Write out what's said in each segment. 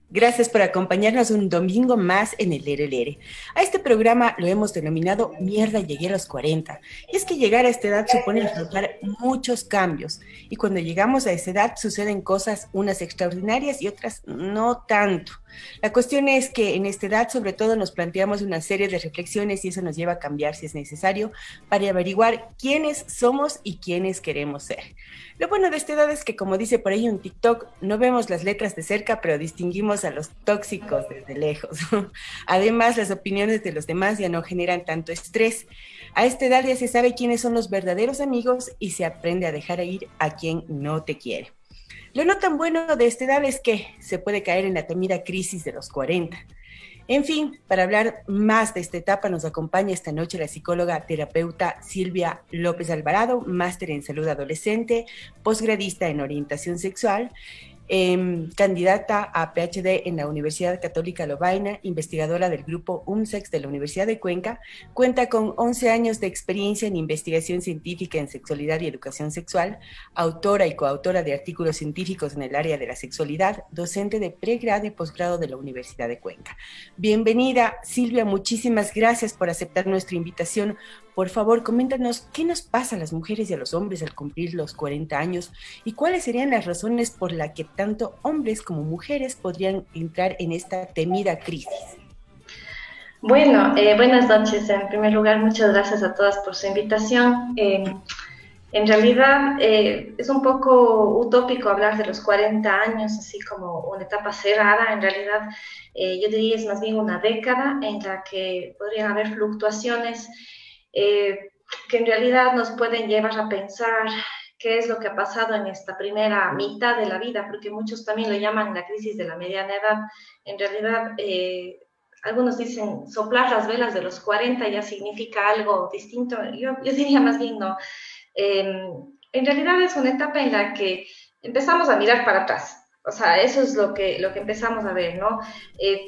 Gracias por acompañarnos un domingo más en el Lere Lere. A este programa lo hemos denominado Mierda, llegué a los 40. Y es que llegar a esta edad supone afrontar muchos cambios. Y cuando llegamos a esa edad suceden cosas, unas extraordinarias y otras no tanto. La cuestión es que en esta edad sobre todo nos planteamos una serie de reflexiones y eso nos lleva a cambiar si es necesario para averiguar quiénes somos y quiénes queremos ser. Lo bueno de esta edad es que, como dice por ahí un TikTok, no vemos las letras de cerca, pero distinguimos a los tóxicos desde lejos. Además, las opiniones de los demás ya no generan tanto estrés. A esta edad ya se sabe quiénes son los verdaderos amigos y se aprende a dejar ir a quien no te quiere. Lo no tan bueno de esta edad es que se puede caer en la temida crisis de los 40. En fin, para hablar más de esta etapa nos acompaña esta noche la psicóloga terapeuta Silvia López Alvarado, máster en salud adolescente, posgradista en orientación sexual, candidata a PhD en la Universidad Católica Lovaina, investigadora del grupo UNSEX de la Universidad de Cuenca, cuenta con 11 años de experiencia en investigación científica en sexualidad y educación sexual, autora y coautora de artículos científicos en el área de la sexualidad, docente de pregrado y posgrado de la Universidad de Cuenca. Bienvenida, Silvia, muchísimas gracias por aceptar nuestra invitación. Por favor, coméntanos qué nos pasa a las mujeres y a los hombres al cumplir los 40 años y cuáles serían las razones por las que tanto hombres como mujeres podrían entrar en esta temida crisis. Bueno, buenas noches. En primer lugar, muchas gracias a todas por su invitación. En realidad es un poco utópico hablar de los 40 años, así como una etapa cerrada. En realidad, yo diría es más bien una década en la que podrían haber fluctuaciones que en realidad nos pueden llevar a pensar qué es lo que ha pasado en esta primera mitad de la vida, porque muchos también lo llaman la crisis de la mediana edad. En realidad, algunos dicen soplar las velas de los 40 ya significa algo distinto. Yo diría más bien no. En realidad es una etapa en la que empezamos a mirar para atrás. O sea, eso es lo que empezamos a ver, ¿no?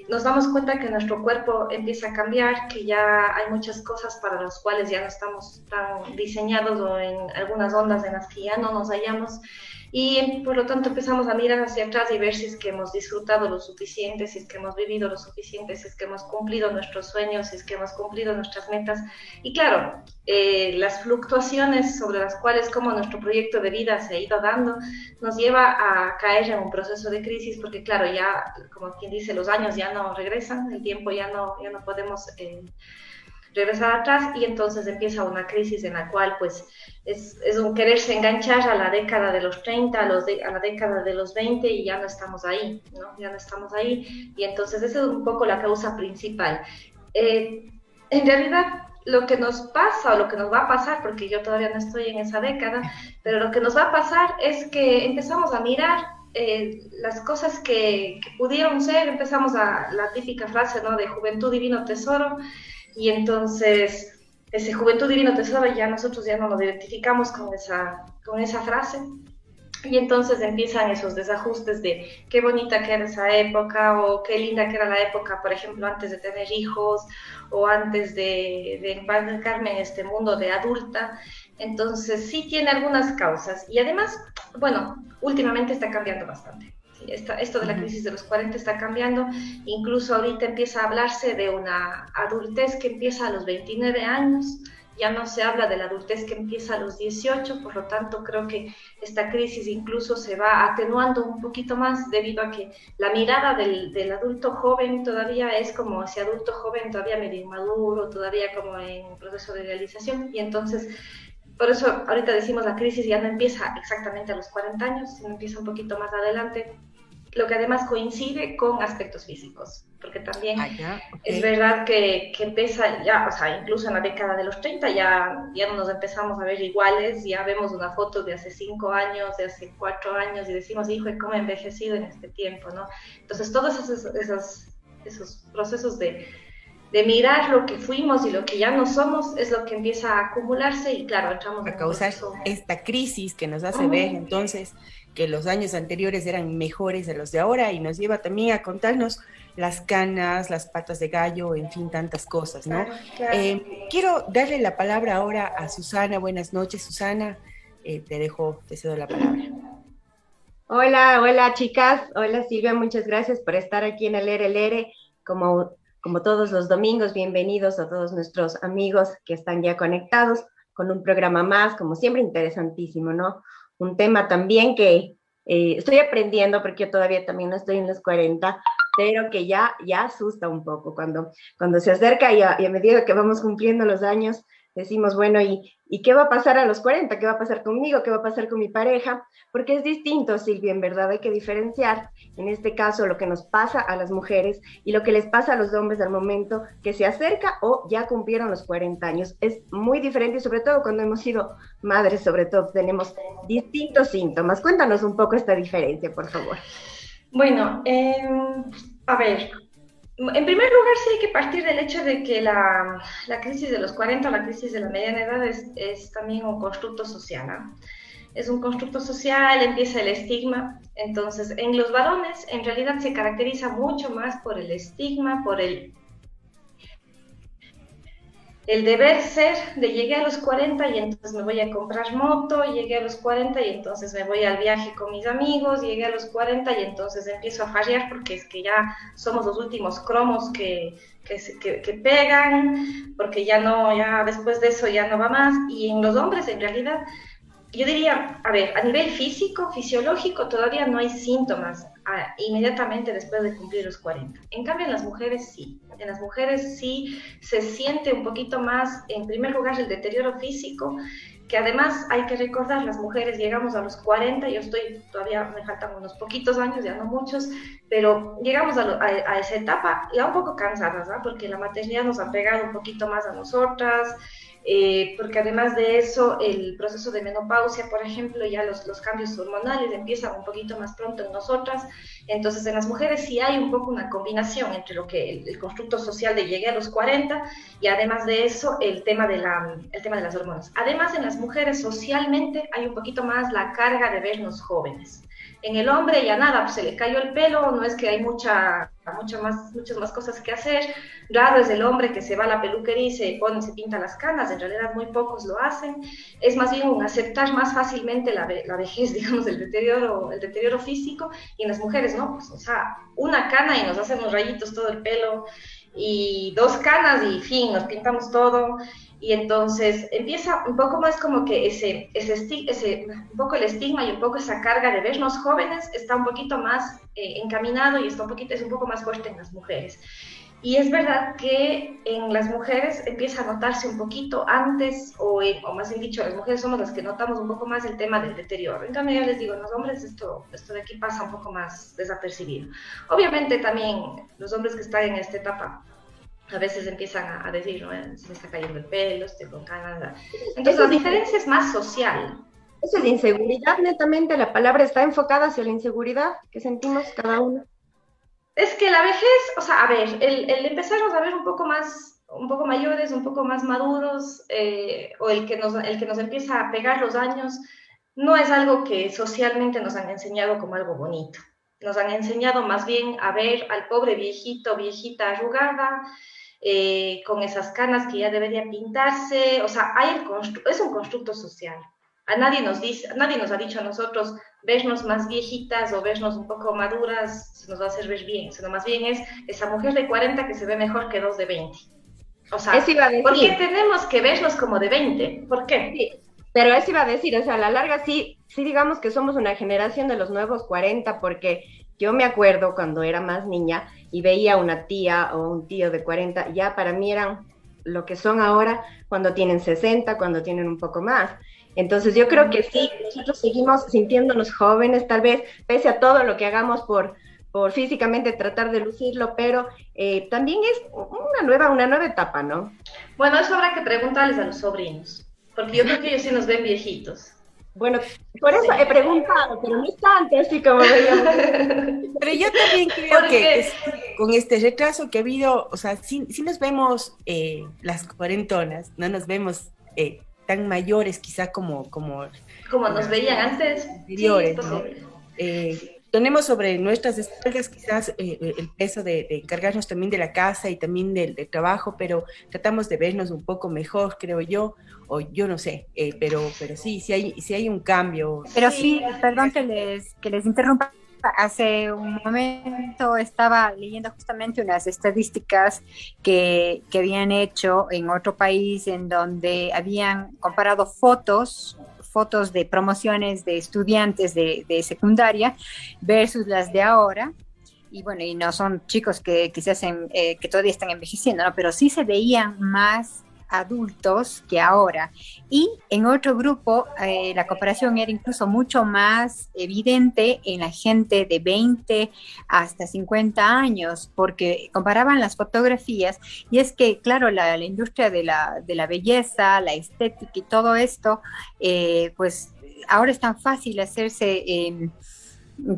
Nos damos cuenta que nuestro cuerpo empieza a cambiar, que ya hay muchas cosas para las cuales ya no estamos tan diseñados o en algunas ondas en las que ya no nos hallamos. Y por lo tanto empezamos a mirar hacia atrás y ver si es que hemos disfrutado lo suficiente, si es que hemos vivido lo suficiente, si es que hemos cumplido nuestros sueños, si es que hemos cumplido nuestras metas. Y claro, las fluctuaciones sobre las cuales como nuestro proyecto de vida se ha ido dando nos lleva a caer en un proceso de crisis porque claro, ya como quien dice, los años ya no regresan, el tiempo ya no podemos regresar atrás y entonces empieza una crisis en la cual pues es un quererse enganchar a la década de los 30, a la década de los 20 y ya no estamos ahí, ¿no? Ya no estamos ahí y entonces esa es un poco la causa principal. En realidad lo que nos pasa o lo que nos va a pasar, porque yo todavía no estoy en esa década, pero lo que nos va a pasar es que empezamos a mirar las cosas que pudieron ser, empezamos a la típica frase, ¿no? De juventud divino tesoro, y entonces ese juventud divino tesoro ya nosotros ya no nos identificamos con esa frase, y entonces empiezan esos desajustes de qué bonita que era esa época o qué linda que era la época, por ejemplo, antes de tener hijos o antes de embarcarme en este mundo de adulta. Entonces sí tiene algunas causas y además, bueno, últimamente está cambiando bastante. Sí, esto de la crisis de los 40 está cambiando, incluso ahorita empieza a hablarse de una adultez que empieza a los 29 años, ya no se habla de la adultez que empieza a los 18, por lo tanto creo que esta crisis incluso se va atenuando un poquito más debido a que la mirada del adulto joven todavía es como ese adulto joven todavía medio inmaduro, todavía como en proceso de realización y entonces por eso ahorita decimos la crisis ya no empieza exactamente a los 40 años, sino empieza un poquito más adelante, lo que además coincide con aspectos físicos, porque también es verdad que empieza ya, o sea, incluso en la década de los 30 ya no nos empezamos a ver iguales, ya vemos una foto de hace 5 años, de hace 4 años y decimos, hijo, ¿cómo he envejecido en este tiempo, no? Entonces todos esos procesos de mirar lo que fuimos y lo que ya no somos es lo que empieza a acumularse y claro, entramos a en un causar proceso. esta crisis que nos hace ver entonces que los años anteriores eran mejores de los de ahora y nos lleva también a contarnos las canas, las patas de gallo, en fin, tantas cosas, ¿no? Claro. Quiero darle la palabra ahora a Susana. Buenas noches, Susana. Te cedo la palabra. Hola, hola chicas, hola Silvia, muchas gracias por estar aquí en el Ere Lere, como todos los domingos, bienvenidos a todos nuestros amigos que están ya conectados con un programa más, como siempre interesantísimo, ¿no? Un tema también que estoy aprendiendo porque yo todavía también no estoy en los 40, pero que ya asusta un poco cuando se acerca y a medida que vamos cumpliendo los años, decimos, bueno, ¿y qué va a pasar a los 40? ¿Qué va a pasar conmigo? ¿Qué va a pasar con mi pareja? Porque es distinto, Silvia, en verdad hay que diferenciar, en este caso, lo que nos pasa a las mujeres y lo que les pasa a los hombres al momento que se acerca o ya cumplieron los 40 años. Es muy diferente y sobre todo cuando hemos sido madres, sobre todo tenemos distintos síntomas. Cuéntanos un poco esta diferencia, por favor. Bueno, a ver, en primer lugar sí hay que partir del hecho de que la crisis de los 40, la crisis de la mediana edad es también un constructo social, ¿ah? Es un constructo social, empieza el estigma. Entonces, en los varones en realidad se caracteriza mucho más por el estigma, por el deber ser de llegué a los 40 y entonces me voy a comprar moto, llegué a los 40 y entonces me voy al viaje con mis amigos, llegué a los 40 y entonces empiezo a farrear porque es que ya somos los últimos cromos que pegan, porque ya no, ya después de eso ya no va más. Y en los hombres en realidad yo diría, a ver, a nivel físico, fisiológico, todavía no hay síntomas inmediatamente después de cumplir los 40. En cambio, en las mujeres sí. En las mujeres sí se siente un poquito más, en primer lugar, el deterioro físico, que además hay que recordar, las mujeres llegamos a los 40, yo estoy, todavía me faltan unos poquitos años, ya no muchos, pero llegamos a esa etapa ya un poco cansadas, ¿no? Porque la maternidad nos ha pegado un poquito más a nosotras, porque además de eso, el proceso de menopausia, por ejemplo, ya los cambios hormonales empiezan un poquito más pronto en nosotras. Entonces, en las mujeres sí hay un poco una combinación entre lo que el constructo social de llegué a los 40 y además de eso, el tema de las hormonas. Además, en las mujeres socialmente hay un poquito más la carga de vernos jóvenes. En el hombre ya nada, pues se le cayó el pelo, no es que hay muchas más cosas que hacer. Raro es el hombre que se va a la peluquería y se pinta las canas, en realidad muy pocos lo hacen. Es más bien un aceptar más fácilmente la vejez, digamos, el deterioro físico, y en las mujeres, ¿no? Pues, o sea, una cana y nos hacemos rayitos todo el pelo, y dos canas y fin, nos pintamos todo. Y entonces empieza un poco más como que un poco el estigma y un poco esa carga de vernos jóvenes está un poquito más encaminado y es un poco más fuerte en las mujeres. Y es verdad que en las mujeres empieza a notarse un poquito antes, o más bien dicho, las mujeres somos las que notamos un poco más el tema del deterioro. En cambio, ya les digo, en los hombres esto de aquí pasa un poco más desapercibido. Obviamente también los hombres que están en esta etapa a veces empiezan a decir, ¿no? Se me está cayendo el pelo, estoy con ganas. Entonces, Eso la es, diferencia es más social. eso es inseguridad, netamente, la palabra está enfocada hacia la inseguridad que sentimos cada uno. Es que la vejez, o sea, a ver, el empezarnos a ver un poco mayores, un poco más maduros, o el que nos empieza a pegar los años, no es algo que socialmente nos han enseñado como algo bonito. Nos han enseñado más bien a ver al pobre viejito, viejita arrugada, con esas canas que ya debería pintarse. O sea, es un constructo social. Nadie nos ha dicho a nosotros vernos más viejitas o vernos un poco maduras se nos va a hacer ver bien, sino más bien es esa mujer de 40 que se ve mejor que dos de 20. O Eso sea, iba a ¿por qué decir. tenemos que vernos como de 20? ¿Por qué? Sí, pero eso iba a decir, o sea, a la larga sí digamos que somos una generación de los nuevos 40, porque yo me acuerdo cuando era más niña y veía una tía o un tío de 40, ya para mí eran lo que son ahora cuando tienen 60, cuando tienen un poco más. Entonces yo creo que sí, nosotros seguimos sintiéndonos jóvenes, tal vez, pese a todo lo que hagamos por físicamente tratar de lucirlo, pero también es una nueva etapa, ¿no? Bueno, eso habrá que preguntarles a los sobrinos, porque yo creo que ellos sí nos ven viejitos. Bueno, por eso he Sí. preguntado, pero no es tanto así como veíamos. Pero yo también creo que Porque, sí, con este retraso que ha habido, o sea, sí nos vemos las cuarentonas, no nos vemos tan mayores quizá como como nos las veían antes, sí, es anteriores, ¿no? posible. tenemos sobre nuestras espaldas quizás el peso de encargarnos también de la casa y también del trabajo, pero tratamos de vernos un poco mejor, creo yo, o yo no sé, pero sí, sí hay un cambio. Pero sí, perdón que les interrumpa. Hace un momento estaba leyendo justamente unas estadísticas que habían hecho en otro país en donde habían comparado fotos de promociones de estudiantes de secundaria versus las de ahora. Y bueno, y no son chicos que se hacen, que todavía están envejeciendo, ¿no? Pero sí se veían más adultos que ahora. Y en otro grupo, la comparación era incluso mucho más evidente en la gente de 20 hasta 50 años, porque comparaban las fotografías, y es que, claro, la industria de la belleza, la estética y todo esto, pues ahora es tan fácil hacerse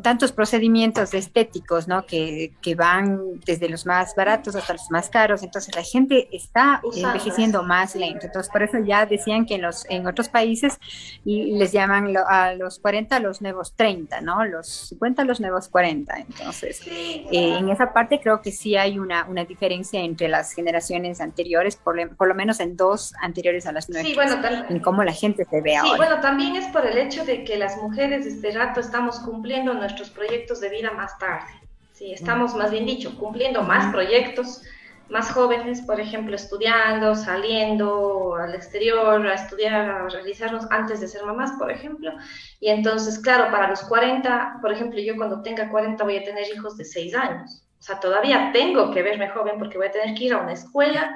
tantos procedimientos estéticos, ¿no? Que van desde los más baratos hasta los más caros. Entonces la gente está envejeciendo más lento. Entonces por eso ya decían que en otros países les llaman a los 40 los nuevos 30, ¿no? Los 50 los nuevos 40. Entonces en esa parte creo que sí hay una diferencia entre las generaciones anteriores, por lo menos en dos anteriores a las nuestras, sí, bueno, en cómo la gente se ve ahora. Sí, bueno, también es por el hecho de que las mujeres este rato estamos cumpliendo nuestros proyectos de vida más tarde. Sí, estamos, más bien dicho, cumpliendo más proyectos, más jóvenes, por ejemplo, estudiando, saliendo al exterior a estudiar, a realizarnos antes de ser mamás, por ejemplo. Y entonces, claro, para los 40, por ejemplo, yo cuando tenga 40 voy a tener hijos de 6 años. O sea, todavía tengo que verme joven porque voy a tener que ir a una escuela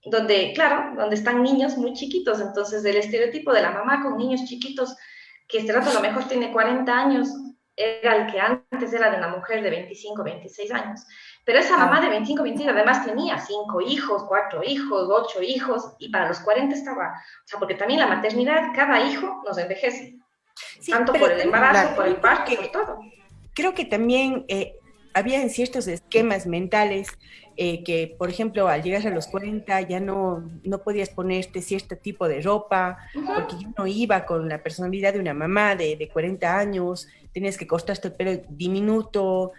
donde, claro, donde están niños muy chiquitos. Entonces, el estereotipo de la mamá con niños chiquitos, que este rato a lo mejor tiene 40 años, era el que antes era de una mujer de 25, 26 años. Pero esa mamá de 25, 26 además tenía 5 hijos, 4 hijos, 8 hijos, y para los 40 estaba, o sea, porque también la maternidad, cada hijo nos envejece, sí, tanto por el embarazo, claro, por el parto, por todo. Creo que también había en ciertos esquemas mentales que, por ejemplo, al llegar a los 40 ya no podías ponerte cierto tipo de ropa, porque yo no iba con la personalidad de una mamá de 40 años, tenías que cortarte el pelo diminuto,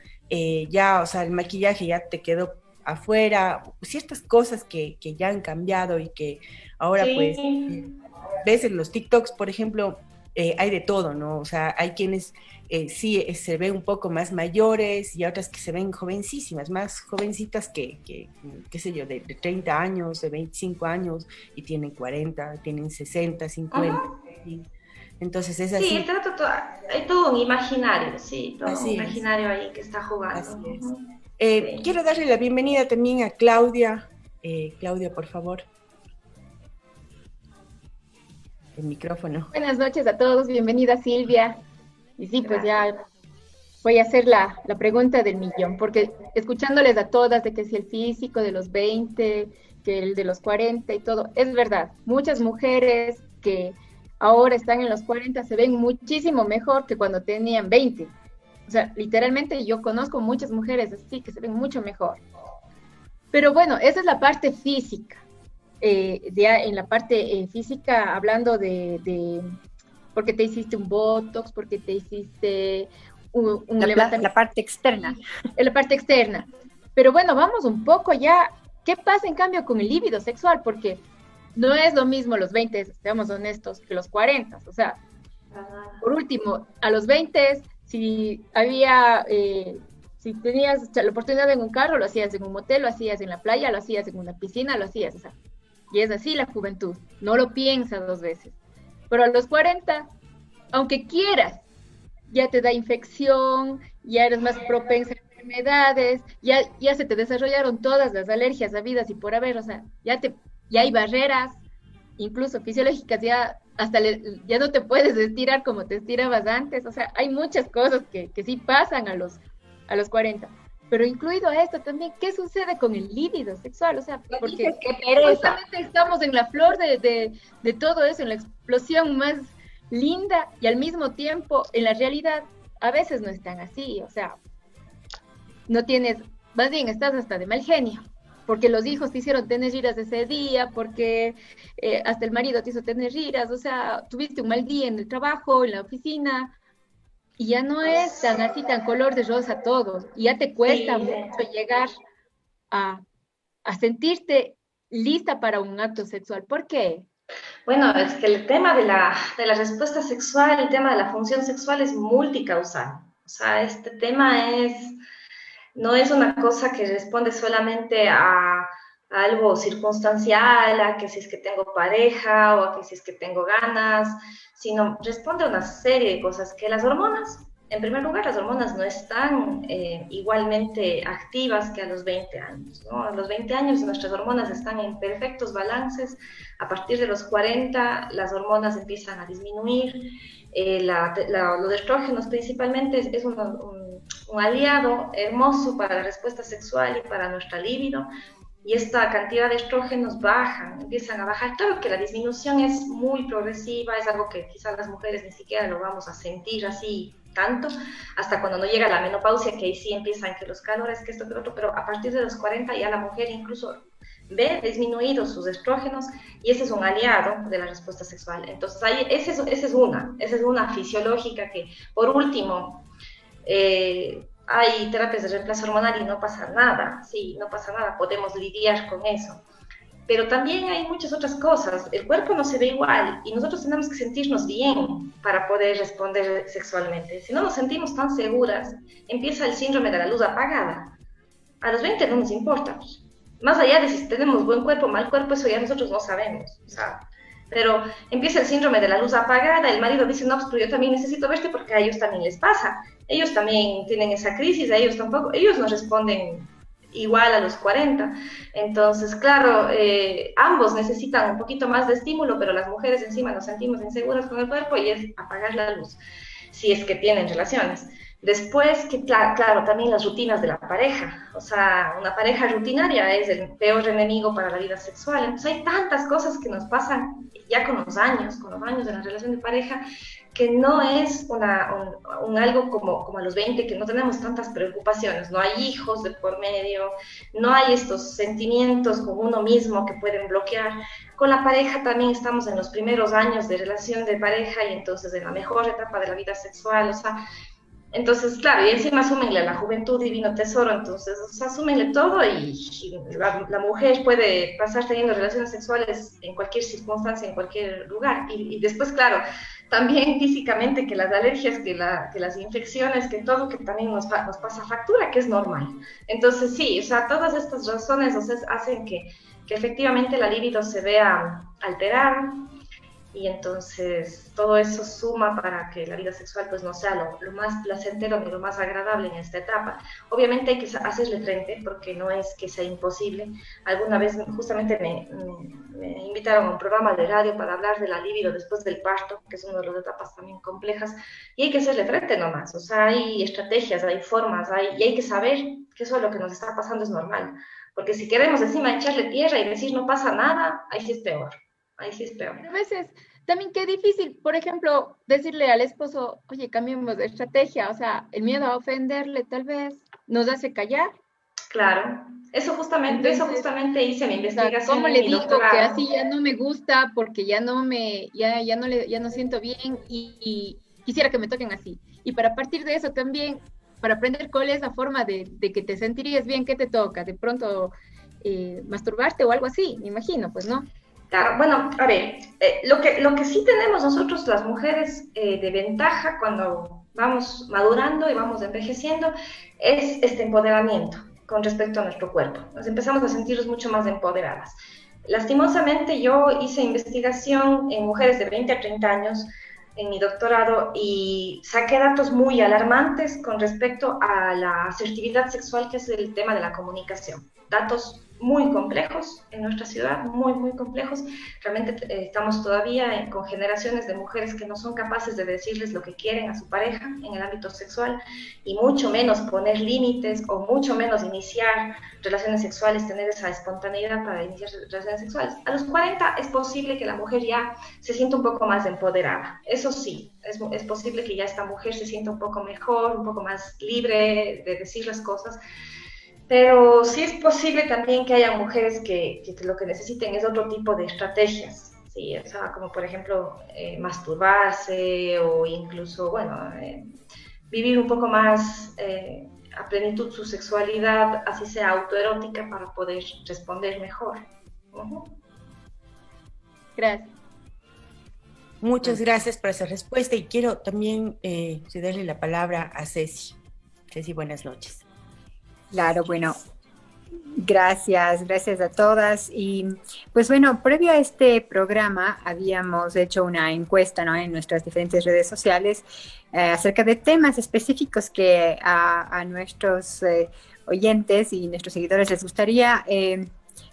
ya, o sea, el maquillaje ya te quedó afuera, ciertas cosas que ya han cambiado y que ahora pues ves en los TikToks, por ejemplo, hay de todo, ¿no? O sea, hay quienes sí se ven un poco más mayores y otras que se ven jovencísimas, más jovencitas qué sé yo, de 30 años, de 25 años y tienen 40, tienen 60, 50. ¿Sí? Entonces es así. Sí, hay todo un imaginario, sí, todo así un imaginario ahí que está jugando. Así es. Sí. Quiero darle la bienvenida también a Claudia. Claudia, por favor. El micrófono. Buenas noches a todos, bienvenida Silvia. Y sí, pues ya voy a hacer la pregunta del millón, porque escuchándoles a todas de que si el físico de los 20, que el de los 40 y todo, es verdad, muchas mujeres que ahora están en los 40 se ven muchísimo mejor que cuando tenían 20. O sea, literalmente yo conozco muchas mujeres así que se ven mucho mejor. Pero bueno, esa es la parte física. Ya en la parte física, hablando de porque te hiciste un botox, porque te hiciste la parte externa. La parte externa. Pero bueno, vamos un poco ya, ¿qué pasa en cambio con el líbido sexual? Porque no es lo mismo los 20, seamos honestos, que los 40. O sea, por último, a los 20, si tenías la oportunidad en un carro, lo hacías en un motel, lo hacías en la playa, lo hacías en una piscina, lo hacías, o sea, y es así la juventud, no lo piensas 2 veces. Pero a los 40, aunque quieras, ya te da infección, ya eres más propensa a enfermedades, ya se te desarrollaron todas las alergias habidas y por haber, o sea, ya hay barreras, incluso fisiológicas, ya no te puedes estirar como te estirabas antes, o sea, hay muchas cosas que sí pasan a los 40. Pero incluido esto también, ¿qué sucede con el líbido sexual? O sea, porque justamente estamos en la flor de todo eso, en la explosión más linda, y al mismo tiempo, en la realidad, a veces no es tan así, o sea, no tienes, más bien estás hasta de mal genio, porque los hijos te hicieron tener giras ese día, porque hasta el marido te hizo tener giras, o sea, tuviste un mal día en el trabajo, en la oficina, y ya no es tan así, tan color de rosa todo, y ya te cuesta Sí. mucho llegar a, a sentirte lista para un acto sexual. ¿Por qué? Bueno, es que el tema de la respuesta sexual, el tema de la función sexual es multicausal. O sea, este tema no es una cosa que responde solamente a algo circunstancial, a que si es que tengo pareja o a que si es que tengo ganas, sino responde a una serie de cosas que las hormonas, en primer lugar, las hormonas no están igualmente activas que a los 20 años, ¿no? A los 20 años nuestras hormonas están en perfectos balances, a partir de los 40 las hormonas empiezan a disminuir, los estrógenos principalmente es un aliado hermoso para la respuesta sexual y para nuestra libido, y esta cantidad de estrógenos empiezan a bajar. Claro que la disminución es muy progresiva, es algo que quizás las mujeres ni siquiera lo vamos a sentir así tanto, hasta cuando no llega la menopausia, que ahí sí empiezan que los calores, que esto, que lo otro, pero a partir de los 40 ya la mujer incluso ve disminuidos sus estrógenos, y ese es un aliado de la respuesta sexual. Entonces, esa es una fisiológica que, por último, hay terapias de reemplazo hormonal y no pasa nada, sí, no pasa nada, podemos lidiar con eso. Pero también hay muchas otras cosas. El cuerpo no se ve igual y nosotros tenemos que sentirnos bien para poder responder sexualmente. Si no nos sentimos tan seguras, empieza el síndrome de la luz apagada. A los 20 no nos importa. Más allá de si tenemos buen cuerpo o mal cuerpo, eso ya nosotros no sabemos. O sea, pero empieza el síndrome de la luz apagada, el marido dice, no, pues pero yo también necesito verte porque a ellos también les pasa. Ellos también tienen esa crisis, a ellos tampoco, ellos no responden igual a los 40. Entonces, claro, ambos necesitan un poquito más de estímulo, pero las mujeres encima nos sentimos inseguras con el cuerpo y es apagar la luz, si es que tienen relaciones. Después, que claro, también las rutinas de la pareja. O sea, una pareja rutinaria es el peor enemigo para la vida sexual. Entonces hay tantas cosas que nos pasan ya con los años de la relación de pareja, que no es algo como a los 20, que no tenemos tantas preocupaciones. No hay hijos de por medio, no hay estos sentimientos con uno mismo que pueden bloquear. Con la pareja también estamos en los primeros años de relación de pareja y entonces en la mejor etapa de la vida sexual. O sea, entonces, claro, y encima asúmenle la juventud divino tesoro, entonces, o sea, asúmenle todo y la mujer puede pasar teniendo relaciones sexuales en cualquier circunstancia, en cualquier lugar. Y después, claro, también físicamente que las alergias, que las infecciones, que todo, que también nos pasa factura, que es normal. Entonces, sí, o sea, todas estas razones, o sea, hacen que efectivamente la libido se vea alterada. Y entonces todo eso suma para que la vida sexual pues no sea lo más placentero ni lo más agradable en esta etapa. Obviamente hay que hacerle frente porque no es que sea imposible. Alguna vez justamente me invitaron a un programa de radio para hablar de la libido después del parto, que es una de las etapas también complejas, y hay que hacerle frente nomás. O sea, hay estrategias, hay formas, y hay que saber que eso es lo que nos está pasando es normal. Porque si queremos encima echarle tierra y decir no pasa nada, ahí sí es peor. Ahí sí es peor. A veces también qué difícil, por ejemplo, decirle al esposo, oye, cambiemos de estrategia, o sea, el miedo a ofenderle tal vez nos hace callar. Claro, eso justamente hice mi investigación. ¿Cómo le digo que así ya no me gusta porque ya no siento bien y quisiera que me toquen así? Y para partir de eso también, para aprender cuál es la forma de que te sentirías bien, ¿qué te toca? De pronto masturbarte o algo así, me imagino, pues, ¿no? Claro, bueno, a ver, lo que sí tenemos nosotros las mujeres de ventaja cuando vamos madurando y vamos envejeciendo es este empoderamiento con respecto a nuestro cuerpo. Nos empezamos a sentirnos mucho más empoderadas. Lastimosamente yo hice investigación en mujeres de 20 a 30 años en mi doctorado y saqué datos muy alarmantes con respecto a la asertividad sexual, que es el tema de la comunicación. Datos muy complejos en nuestra ciudad, muy, muy complejos. Realmente estamos todavía con generaciones de mujeres que no son capaces de decirles lo que quieren a su pareja en el ámbito sexual y mucho menos poner límites o mucho menos iniciar relaciones sexuales, tener esa espontaneidad para iniciar relaciones sexuales. A los 40 es posible que la mujer ya se sienta un poco más empoderada. Eso sí, es posible que ya esta mujer se sienta un poco mejor, un poco más libre de decir las cosas. Pero sí es posible también que haya mujeres que lo que necesiten es otro tipo de estrategias, ¿sí? O sea, como por ejemplo masturbarse o incluso, bueno, vivir un poco más a plenitud su sexualidad, así sea autoerótica, para poder responder mejor. Gracias. Muchas gracias por esa respuesta y quiero también cederle la palabra a Ceci. Ceci, buenas noches. Claro, bueno, gracias a todas. Y pues bueno, previo a este programa habíamos hecho una encuesta, ¿no?, en nuestras diferentes redes sociales acerca de temas específicos que a nuestros oyentes y nuestros seguidores les gustaría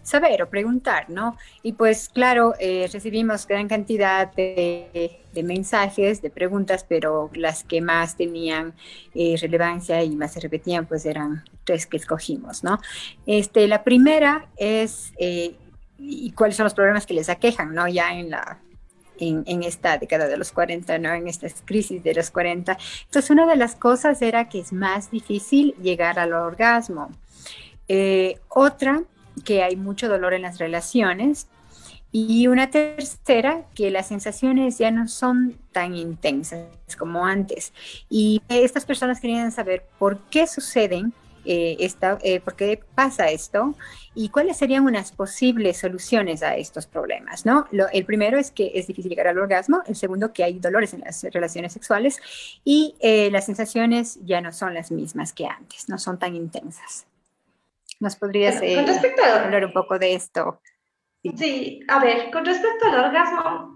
saber o preguntar, ¿no? Y pues claro, recibimos gran cantidad de mensajes, de preguntas, pero las que más tenían relevancia y más se repetían, pues eran 3 que escogimos, ¿no? La primera es, ¿y cuáles son los problemas que les aquejan, ¿no? Ya en esta década de los 40, ¿no? En estas crisis de los 40. Entonces, una de las cosas era que es más difícil llegar al orgasmo. Otra, que hay mucho dolor en las relaciones, y una tercera, que las sensaciones ya no son tan intensas como antes. Y estas personas querían saber por qué suceden por qué pasa esto y cuáles serían unas posibles soluciones a estos problemas, ¿no? El primero es que es difícil llegar al orgasmo, el segundo que hay dolores en las relaciones sexuales y las sensaciones ya no son las mismas que antes, no son tan intensas. ¿Nos podrías hablar un poco de esto? Sí, a ver, con respecto al orgasmo,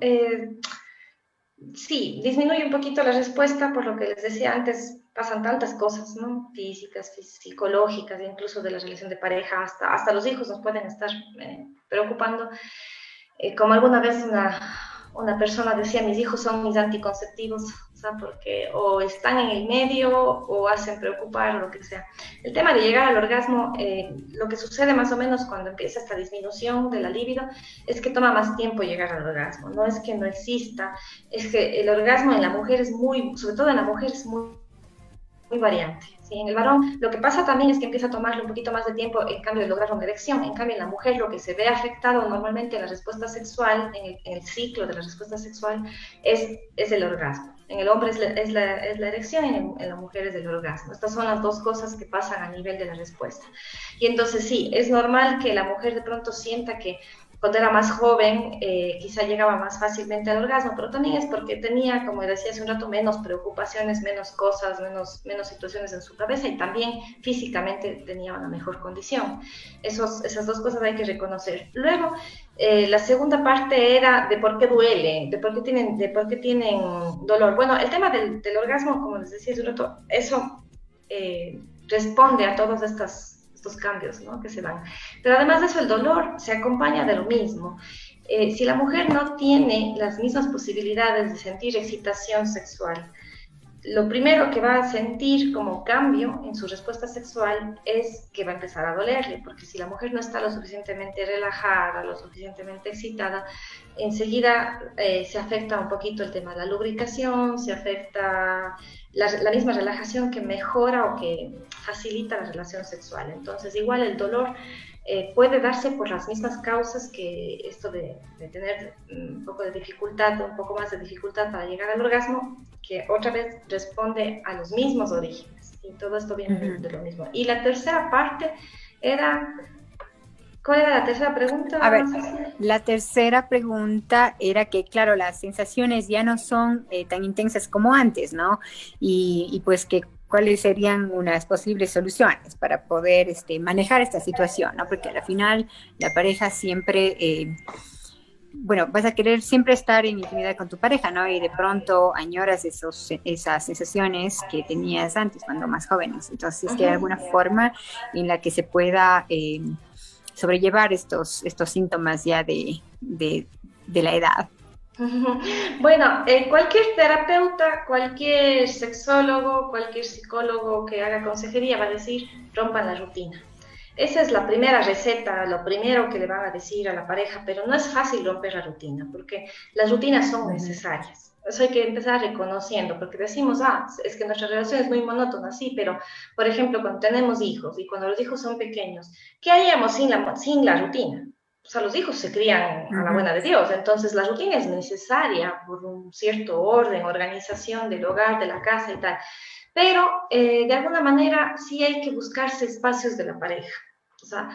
sí, disminuye un poquito la respuesta, por lo que les decía antes, pasan tantas cosas, ¿no? Físicas, psicológicas, incluso de la relación de pareja, hasta los hijos nos pueden estar preocupando. Como alguna vez una persona decía, mis hijos son mis anticonceptivos, o sea, porque o están en el medio o hacen preocupar o lo que sea. El tema de llegar al orgasmo, lo que sucede más o menos cuando empieza esta disminución de la libido es que toma más tiempo llegar al orgasmo. No es que no exista, es que el orgasmo en la mujer es sobre todo en la mujer es muy variante. ¿Sí? En el varón lo que pasa también es que empieza a tomarle un poquito más de tiempo en cambio de lograr una erección. En cambio en la mujer lo que se ve afectado normalmente en la respuesta sexual, en el ciclo de la respuesta sexual, es el orgasmo. En el hombre es la erección y en la mujer es el orgasmo. Estas son las dos cosas que pasan a nivel de la respuesta. Y entonces sí, es normal que la mujer de pronto sienta que cuando era más joven, quizá llegaba más fácilmente al orgasmo, pero también es porque tenía, como decía hace un rato, menos preocupaciones, menos cosas, menos situaciones en su cabeza y también físicamente tenía una mejor condición. Esas dos cosas hay que reconocer. Luego, la segunda parte era de por qué duele, de por qué tienen dolor. Bueno, el tema del orgasmo, como les decía hace un rato, eso responde a todas estos cambios, ¿no?, que se dan. Pero además de eso, el dolor se acompaña de lo mismo. Si la mujer no tiene las mismas posibilidades de sentir excitación sexual, lo primero que va a sentir como cambio en su respuesta sexual es que va a empezar a dolerle, porque si la mujer no está lo suficientemente relajada, lo suficientemente excitada, enseguida se afecta un poquito el tema de la lubricación, se afecta la misma relajación que mejora o que facilita la relación sexual. Entonces, igual el dolor puede darse por las mismas causas que esto de tener un poco de dificultad, un poco más de dificultad para llegar al orgasmo, que otra vez responde a los mismos orígenes. Y todo esto viene de lo mismo. Y la tercera parte era... ¿Cuál era la tercera pregunta? A ver, la tercera pregunta era que, claro, las sensaciones ya no son tan intensas como antes, ¿no? Y pues que cuáles serían unas posibles soluciones para poder manejar esta situación, ¿no? Porque al final la pareja siempre, vas a querer siempre estar en intimidad con tu pareja, ¿no? Y de pronto añoras esas sensaciones que tenías antes cuando más jóvenes. Entonces, es que hay alguna forma en la que se pueda sobrellevar estos síntomas ya de la edad. Bueno, cualquier terapeuta, cualquier sexólogo, cualquier psicólogo que haga consejería va a decir, rompan la rutina. Esa es la primera receta, lo primero que le van a decir a la pareja, pero no es fácil romper la rutina, porque las rutinas son necesarias. Eso hay que empezar reconociendo, porque decimos, es que nuestra relación es muy monótona, sí, pero, por ejemplo, cuando tenemos hijos y cuando los hijos son pequeños, ¿qué haríamos sin la rutina? O sea, los hijos se crían a la buena de Dios, entonces la rutina es necesaria por un cierto orden, organización del hogar, de la casa y tal. pero de alguna manera sí hay que buscarse espacios de la pareja. O sea,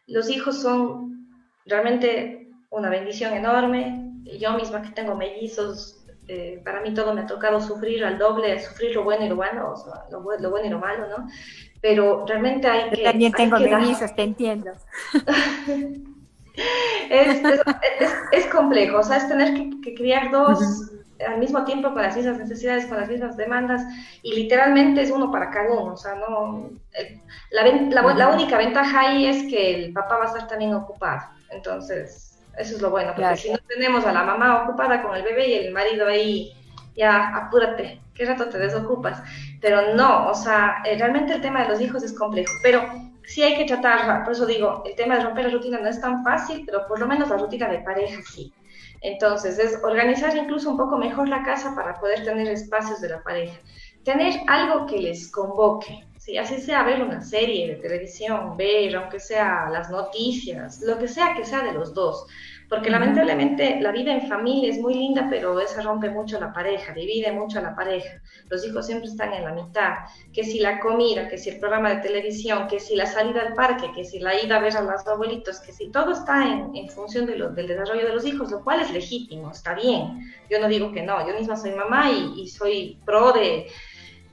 los hijos son realmente una bendición enorme. Yo misma que tengo mellizos, para mí todo me ha tocado sufrir al doble, sufrir lo bueno y lo malo, o sea, lo bueno y lo malo, ¿no? Pero realmente Yo también hay tengo que dar... mellizos, te entiendo. Es complejo, o sea, es tener que criar dos Ujú. al mismo tiempo con las mismas necesidades, con las mismas demandas, y literalmente es uno para cada uno, o sea, no... la Ujú. única ventaja ahí es que el papá va a estar también ocupado, entonces eso es lo bueno, porque Claro. si no tenemos a la mamá ocupada con el bebé y el marido ahí, ya apúrate, ¿qué rato te desocupas? Pero no, o sea, realmente el tema de los hijos es complejo, pero sí hay que tratarla, por eso digo, el tema de romper la rutina no es tan fácil, pero por lo menos la rutina de pareja sí. Entonces, es organizar incluso un poco mejor la casa para poder tener espacios de la pareja. Tener algo que les convoque, ¿sí? Así sea ver una serie de televisión, ver, aunque sea las noticias, lo que sea de los dos. Porque Ujú. lamentablemente la vida en familia es muy linda, pero esa rompe mucho la pareja, divide mucho a la pareja. Los hijos siempre están en la mitad, que si la comida, que si el programa de televisión, que si la salida al parque, que si la ida a ver a los abuelitos, que si todo está en función del desarrollo de los hijos, lo cual es legítimo, está bien. Yo no digo que no, yo misma soy mamá y soy pro de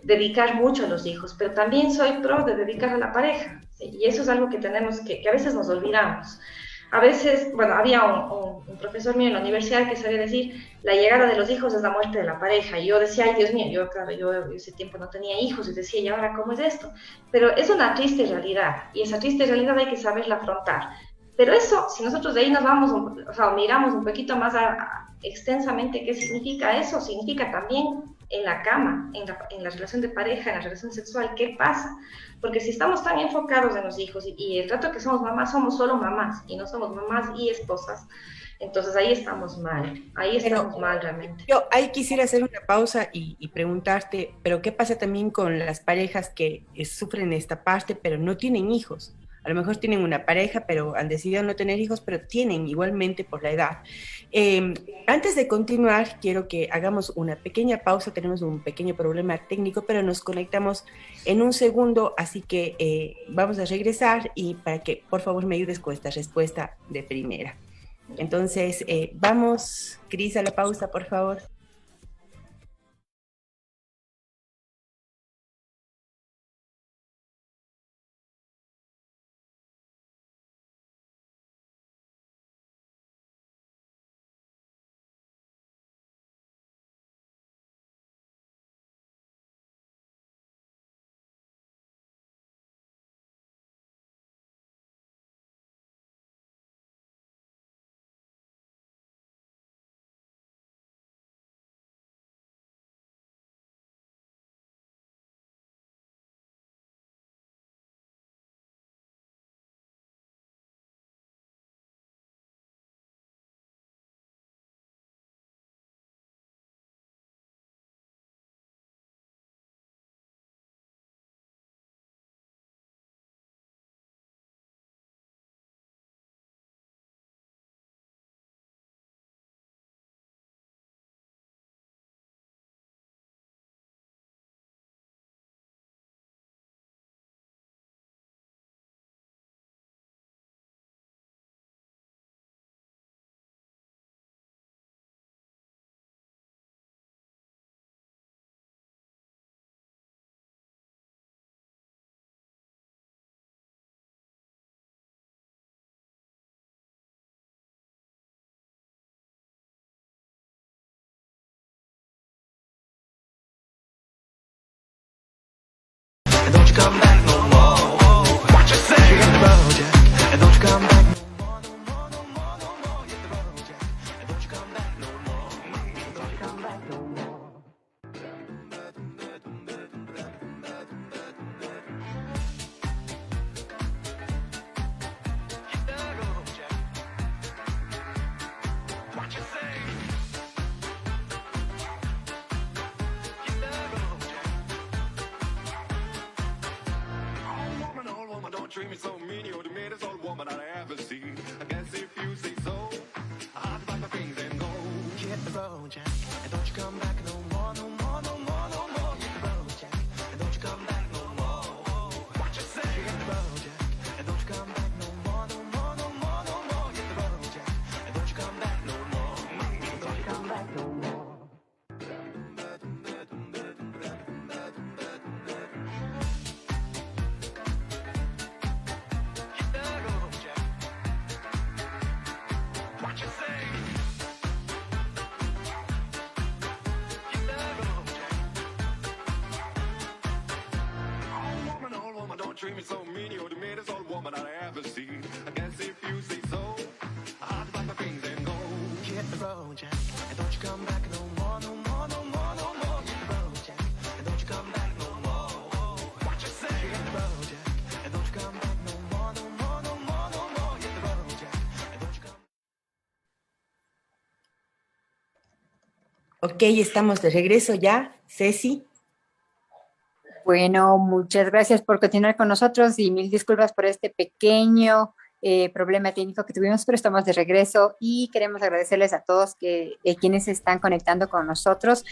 dedicar mucho a los hijos, pero también soy pro de dedicar a la pareja, ¿sí? Y eso es algo que tenemos que a veces nos olvidamos. A veces, bueno, había un profesor mío en la universidad que sabía decir, la llegada de los hijos es la muerte de la pareja. Y yo decía, ay Dios mío, yo claro, yo ese tiempo no tenía hijos y decía, ¿y ahora cómo es esto? Pero es una triste realidad y esa triste realidad hay que saberla afrontar. Pero eso, si nosotros de ahí nos vamos, o sea, miramos un poquito más extensamente qué significa eso, significa también en la cama, en la relación de pareja, en la relación sexual, ¿qué pasa? Porque si estamos tan enfocados en los hijos y el rato que somos mamás, somos solo mamás y no somos mamás y esposas, entonces ahí Pero estamos mal realmente. yo ahí quisiera hacer una pausa y preguntarte, pero ¿qué pasa también con las parejas que sufren esta parte, pero no tienen hijos? A lo mejor tienen una pareja, pero han decidido no tener hijos, pero tienen igualmente por la edad. Eh, Antes de continuar, quiero que hagamos una pequeña pausa. Tenemos un pequeño problema técnico, pero nos conectamos en un segundo, así que vamos a regresar y para que por favor me ayudes con esta respuesta de primera. Entonces, vamos, Cris, a la pausa, por favor. Don't you come back no more. What you say? You got the road, Jack. And don't you come back no more, no more, no more, no more. Hit the road, Jack. And don't you come back no more. Don't you come back no more. Hit the road, Jack. What you say? Hit the road, Jack. Old woman, don't treat me so mean. You're the meanest old woman I ever seen. I guess if you say so, I'll have to pack my things and go. Hit the road, Jack, and don't you come back no more, no more, no more, no more. Hit the road, Jack, and Ok, estamos de regreso ya. Ceci. Bueno, muchas gracias por continuar con nosotros y mil disculpas por este pequeño problema técnico que tuvimos, pero estamos de regreso y queremos agradecerles a todos quienes se están conectando con nosotros,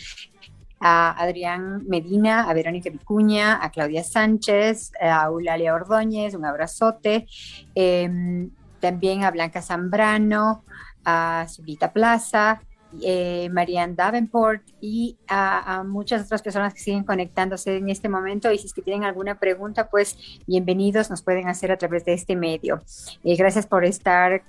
a Adrián Medina, a Verónica Vicuña, a Claudia Sánchez, a Eulalia Ordóñez, un abrazote, también a Blanca Zambrano, a Zulita Plaza, Marianne Davenport y a muchas otras personas que siguen conectándose en este momento, y si es que tienen alguna pregunta, pues bienvenidos, nos pueden hacer a través de este medio. Gracias por estar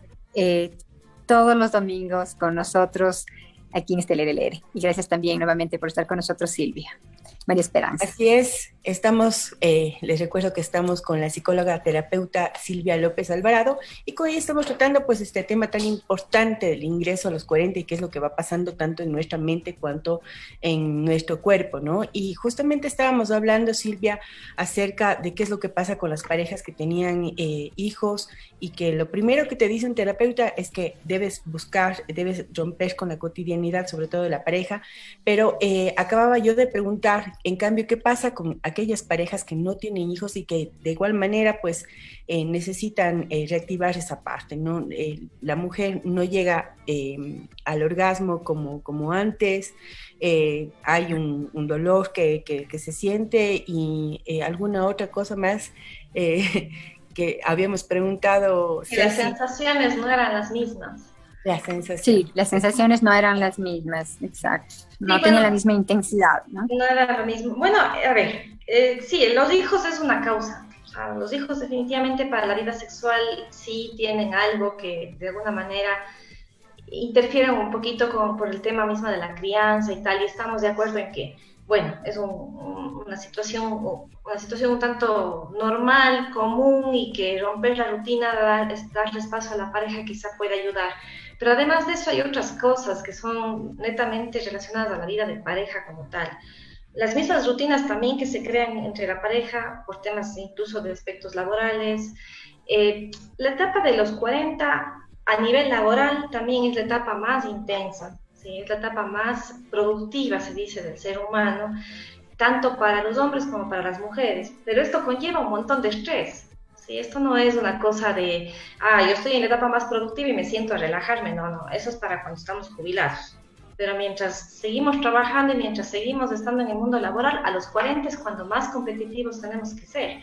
todos los domingos con nosotros aquí en este Lere Lere, y gracias también nuevamente por estar con nosotros, Silvia. María Esperanza. Así es, estamos, les recuerdo que estamos con la psicóloga terapeuta Silvia López Alvarado, y con ella estamos tratando pues este tema tan importante del ingreso a los 40 y qué es lo que va pasando tanto en nuestra mente cuanto en nuestro cuerpo, ¿no? Y justamente estábamos hablando, Silvia, acerca de qué es lo que pasa con las parejas que tenían hijos, y que lo primero que te dice un terapeuta es que debes romper con la cotidianidad, sobre todo de la pareja, pero acababa yo de preguntar, en cambio, ¿qué pasa con aquellas parejas que no tienen hijos y que de igual manera pues necesitan reactivar esa parte, ¿no? La mujer no llega al orgasmo como antes, hay un dolor que se siente, y alguna otra cosa más que habíamos preguntado. Y las sensaciones no eran las mismas. Las sensaciones. Sí, las sensaciones no eran las mismas, exacto. No Sí, tenían la misma intensidad, ¿no? No era lo mismo. Bueno, a ver, sí, los hijos es una causa. O sea, los hijos definitivamente para la vida sexual sí tienen algo que de alguna manera interfieren un poquito por el tema mismo de la crianza y tal, y estamos de acuerdo en que, bueno, es una situación un tanto normal, común, y que romper la rutina, darle espacio a la pareja quizá puede ayudar. Pero además de eso hay otras cosas que son netamente relacionadas a la vida de pareja como tal. Las mismas rutinas también que se crean entre la pareja por temas incluso de aspectos laborales. La etapa de los 40 a nivel laboral también es la etapa más intensa, ¿sí? Es la etapa más productiva, se dice, del ser humano, tanto para los hombres como para las mujeres. Pero esto conlleva un montón de estrés. Sí, esto no es una cosa de, yo estoy en la etapa más productiva y me siento a relajarme. No, eso es para cuando estamos jubilados. Pero mientras seguimos trabajando y mientras seguimos estando en el mundo laboral, a los 40 es cuando más competitivos tenemos que ser.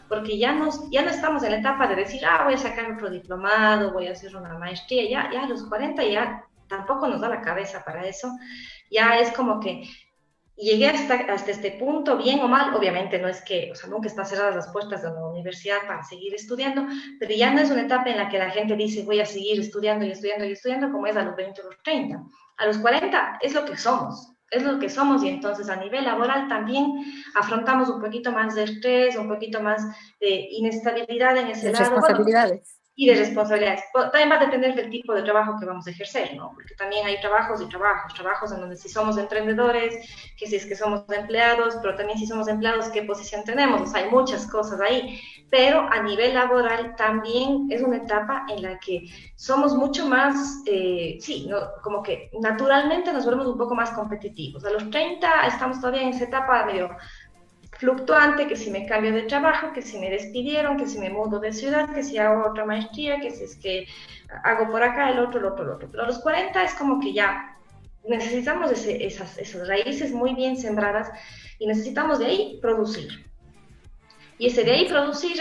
Porque ya no estamos en la etapa de decir, voy a sacar otro diplomado, voy a hacer una maestría. Ya a los 40 ya tampoco nos da la cabeza para eso. Ya es como que llegué hasta este punto, bien o mal. Obviamente no es que, o sea, nunca están cerradas las puertas de la universidad para seguir estudiando, pero ya no es una etapa en la que la gente dice voy a seguir estudiando y estudiando y estudiando, como es a los 20 o los 30. A los 40 es lo que somos, y entonces a nivel laboral también afrontamos un poquito más de estrés, un poquito más de inestabilidad en ese lado. Responsabilidades. Y de responsabilidades. También va a depender del tipo de trabajo que vamos a ejercer, ¿no? Porque también hay trabajos y trabajos en donde si somos emprendedores, que si es que somos empleados, pero también si somos empleados, ¿qué posición tenemos? O sea, hay muchas cosas ahí. Pero a nivel laboral también es una etapa en la que somos mucho más, como que naturalmente nos volvemos un poco más competitivos. A los 30 estamos todavía en esa etapa medio fluctuante, que si me cambio de trabajo, que si me despidieron, que si me mudo de ciudad, que si hago otra maestría, que si es que hago por acá el otro. Pero a los 40 es como que ya necesitamos esas raíces muy bien sembradas y necesitamos de ahí producir. Y ese de ahí producir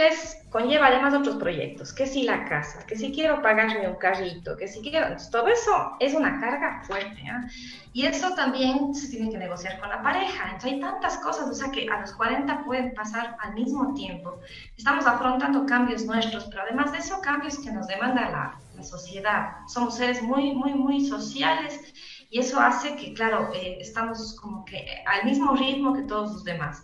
conlleva además otros proyectos, que si la casa, que si quiero pagarme un carrito, que si quiero, todo eso es una carga fuerte, ¿eh? Y eso también se tiene que negociar con la pareja. Entonces hay tantas cosas, o sea, que a los 40 pueden pasar al mismo tiempo. Estamos afrontando cambios nuestros, pero además de eso, cambios que nos demanda la sociedad. Somos seres muy, muy, muy sociales, y eso hace que, claro, estamos como que al mismo ritmo que todos los demás.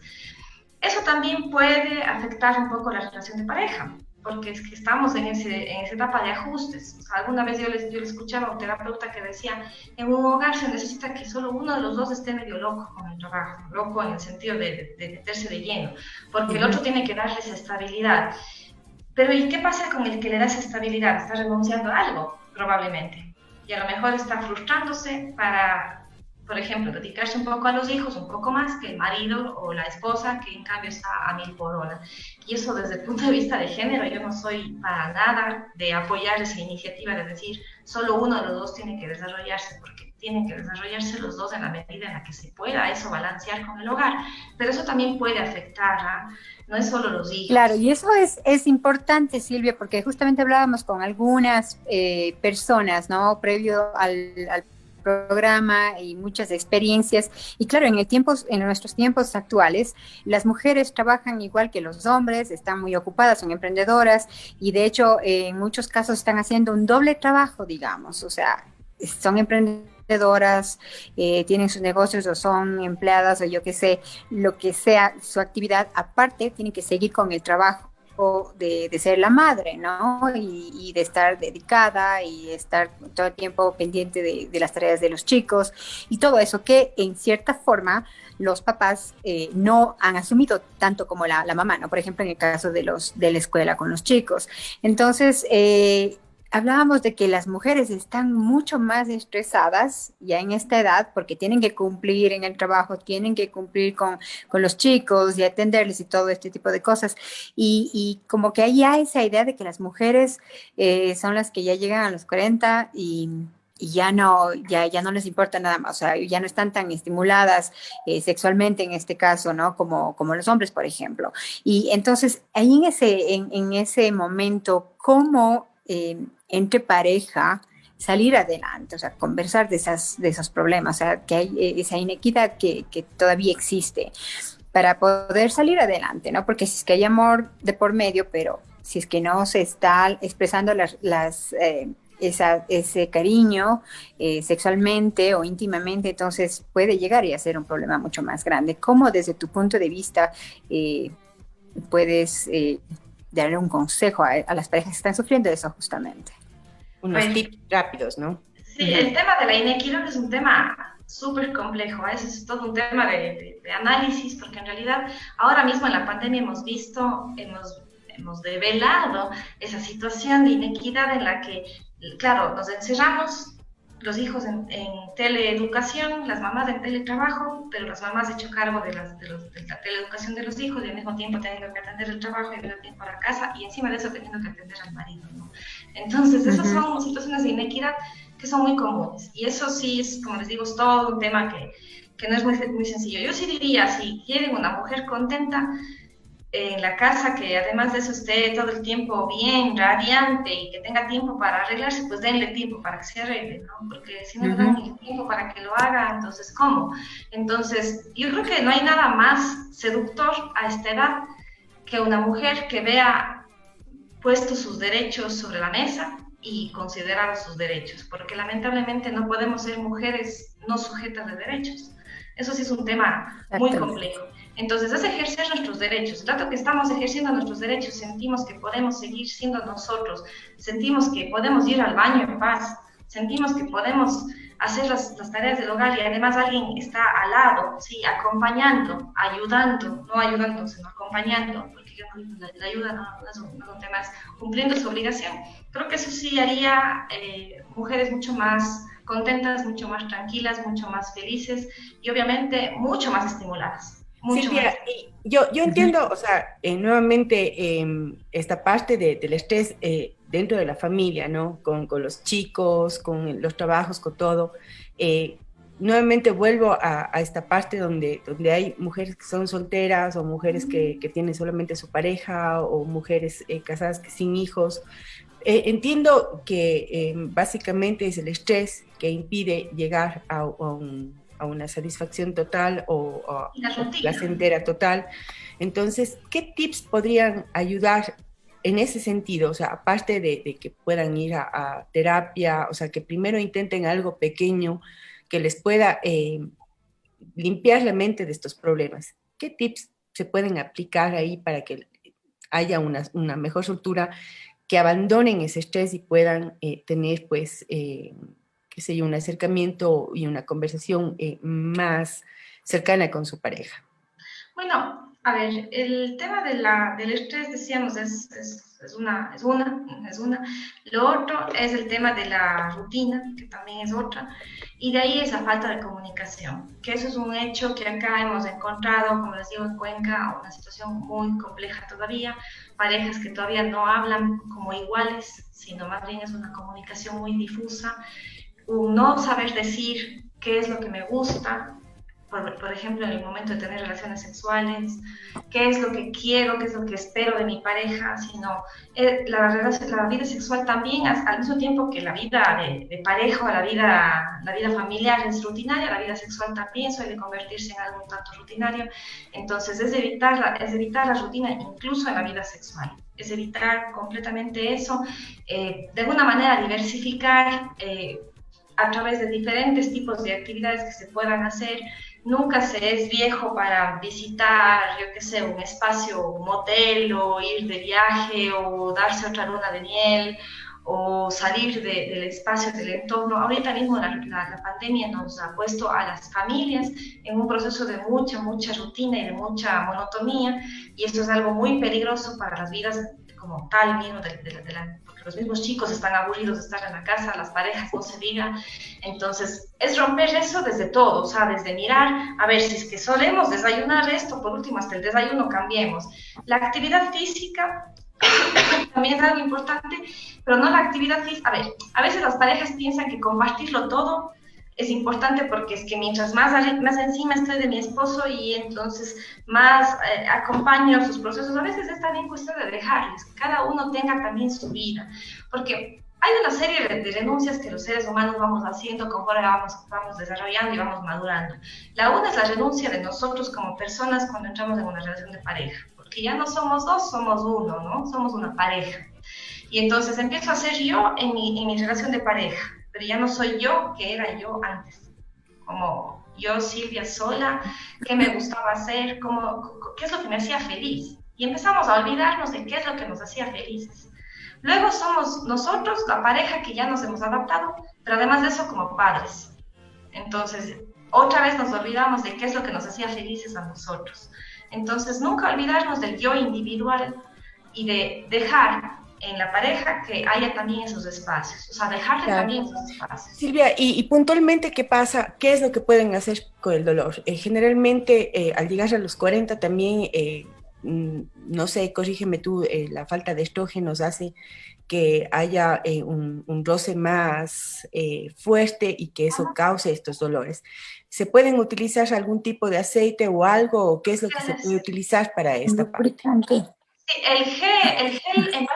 Eso también puede afectar un poco la relación de pareja, porque es que estamos en esa etapa de ajustes. O sea, alguna vez yo le escuchaba a un terapeuta que decía, en un hogar se necesita que solo uno de los dos esté medio loco con el trabajo, loco en el sentido de meterse de lleno, porque el otro tiene que darle esa estabilidad. Pero ¿y qué pasa con el que le da esa estabilidad? Está renunciando a algo, probablemente, y a lo mejor está frustrándose por ejemplo, dedicarse un poco a los hijos, un poco más que el marido o la esposa, que en cambio está a 1000 por hora. Y eso desde el punto de vista de género, yo no soy para nada de apoyar esa iniciativa de decir solo uno de los dos tiene que desarrollarse, porque tienen que desarrollarse los dos en la medida en la que se pueda eso balancear con el hogar. Pero eso también puede afectar, ¿ah? No es solo los hijos. Claro, y eso es importante, Silvia, porque justamente hablábamos con algunas personas, ¿no? Previo al programa y muchas experiencias. Y claro, en nuestros tiempos actuales, las mujeres trabajan igual que los hombres, están muy ocupadas, son emprendedoras y de hecho en muchos casos están haciendo un doble trabajo, digamos, o sea, son emprendedoras, tienen sus negocios o son empleadas o yo qué sé, lo que sea su actividad, aparte tienen que seguir con el trabajo de ser la madre, ¿no? Y de estar dedicada y estar todo el tiempo pendiente de las tareas de los chicos y todo eso que en cierta forma los papás no han asumido tanto como la mamá, ¿no? Por ejemplo, en el caso de la escuela con los chicos. Entonces, hablábamos de que las mujeres están mucho más estresadas ya en esta edad porque tienen que cumplir en el trabajo, tienen que cumplir con los chicos y atenderles y todo este tipo de cosas. Y como que hay ya esa idea de que las mujeres son las que ya llegan a los 40 y ya no les importa nada más, o sea, ya no están tan estimuladas sexualmente en este caso, ¿no? Como los hombres, por ejemplo. Y entonces, ahí en ese momento, ¿cómo entre pareja salir adelante, o sea, conversar de esos problemas, o sea, que hay esa inequidad que todavía existe para poder salir adelante, ¿no? Porque si es que hay amor de por medio, pero si es que no se está expresando ese cariño sexualmente o íntimamente, entonces puede llegar y a ser un problema mucho más grande. ¿Cómo desde tu punto de vista puedes darle un consejo a las parejas que están sufriendo eso justamente? Unos tips rápidos, ¿no? Sí, el tema de la inequidad es un tema súper complejo, ¿eh? Es todo un tema de análisis, porque en realidad ahora mismo en la pandemia hemos visto, hemos develado esa situación de inequidad en la que, claro, nos encerramos, los hijos en teleeducación, las mamás en teletrabajo, pero las mamás hecho cargo de la teleeducación de los hijos y al mismo tiempo teniendo que atender el trabajo y al mismo tiempo a la casa y encima de eso teniendo que atender al marido, ¿no? Entonces, esas son situaciones de inequidad que son muy comunes y eso sí es, como les digo, es todo un tema que no es muy sencillo. Yo sí diría, si quieren una mujer contenta en la casa, que además de eso esté todo el tiempo bien, radiante y que tenga tiempo para arreglarse, pues denle tiempo para que se arregle, ¿no? Porque si no le dan el tiempo para que lo haga, entonces, ¿cómo? Entonces, yo creo que no hay nada más seductor a esta edad que una mujer que vea puestos sus derechos sobre la mesa y considerados sus derechos, porque lamentablemente no podemos ser mujeres no sujetas de derechos. Eso sí es un tema muy complejo. Entonces, es ejercer nuestros derechos. El rato que estamos ejerciendo nuestros derechos, sentimos que podemos seguir siendo nosotros, sentimos que podemos ir al baño en paz, sentimos que podemos hacer las tareas del hogar y además alguien está al lado, ¿sí? Acompañando, ayudando, no ayudando, sino acompañando, porque yo no, la ayuda no es un tema, es cumpliendo su obligación. Creo que eso sí haría mujeres mucho más contentas, mucho más tranquilas, mucho más felices y obviamente mucho más estimuladas. Silvia, yo entiendo, o sea, nuevamente esta parte del estrés dentro de la familia, ¿no? Con los chicos, con los trabajos, con todo. Nuevamente vuelvo a esta parte donde hay mujeres que son solteras o mujeres que tienen solamente su pareja o mujeres casadas que sin hijos. Entiendo que básicamente es el estrés que impide llegar a una satisfacción total o placentera total. Entonces, ¿qué tips podrían ayudar en ese sentido? O sea, aparte de que puedan ir a terapia, o sea, que primero intenten algo pequeño que les pueda limpiar la mente de estos problemas. ¿Qué tips se pueden aplicar ahí para que haya una mejor soltura, que abandonen ese estrés y puedan tener, pues, qué sé yo, un acercamiento y una conversación más cercana con su pareja? Bueno, A ver, el tema del estrés, decíamos, es una. Lo otro es el tema de la rutina, que también es otra. Y de ahí es la falta de comunicación, que eso es un hecho que acá hemos encontrado, como les digo, en Cuenca, una situación muy compleja todavía, parejas que todavía no hablan como iguales, sino más bien es una comunicación muy difusa, un no saber decir qué es lo que me gusta, por ejemplo, en el momento de tener relaciones sexuales, qué es lo que quiero, qué es lo que espero de mi pareja, sino la vida sexual también, al mismo tiempo que la vida de pareja o la vida familiar es rutinaria, la vida sexual también suele convertirse en algo un tanto rutinario, entonces es evitar la rutina incluso en la vida sexual, es evitar completamente eso, de alguna manera diversificar a través de diferentes tipos de actividades que se puedan hacer. Nunca se es viejo para visitar, yo qué sé, un espacio, un motel, o ir de viaje, o darse otra luna de miel, o salir del espacio, del entorno. Ahorita mismo la pandemia nos ha puesto a las familias en un proceso de mucha rutina y de mucha monotonía, y esto es algo muy peligroso para las vidas como tal mismo porque los mismos chicos están aburridos de estar en la casa, las parejas no se diga, entonces es romper eso desde todo, o sea, desde mirar, a ver, si es que solemos desayunar esto, por último hasta el desayuno cambiemos. La actividad física también es algo importante, pero no la actividad física, a ver, a veces las parejas piensan que compartirlo todo es importante porque es que mientras más encima estoy de mi esposo y entonces más acompaño sus procesos, a veces es también cuestión de dejarles, que cada uno tenga también su vida, porque hay una serie de renuncias que los seres humanos vamos haciendo conforme vamos desarrollando y vamos madurando. La una es la renuncia de nosotros como personas cuando entramos en una relación de pareja, porque ya no somos dos, somos uno, ¿no? Somos una pareja. Y entonces empiezo a ser yo en mi relación de pareja, pero ya no soy yo que era yo antes. Como yo, Silvia, sola, qué me gustaba hacer, qué es lo que me hacía feliz. Y empezamos a olvidarnos de qué es lo que nos hacía felices. Luego somos nosotros, la pareja que ya nos hemos adaptado, pero además de eso como padres. Entonces, otra vez nos olvidamos de qué es lo que nos hacía felices a nosotros. Entonces, nunca olvidarnos del yo individual y de dejar en la pareja que haya también esos espacios, o sea, dejarle también esos espacios. Silvia, y puntualmente, ¿qué pasa? ¿Qué es lo que pueden hacer con el dolor? Generalmente, al llegar a los 40 también, no sé, corrígeme tú, la falta de estrógenos hace que haya un roce más fuerte y que eso cause estos dolores. ¿Se pueden utilizar algún tipo de aceite o algo? ¿O qué es lo que se puede utilizar para esta parte? Sí, el gel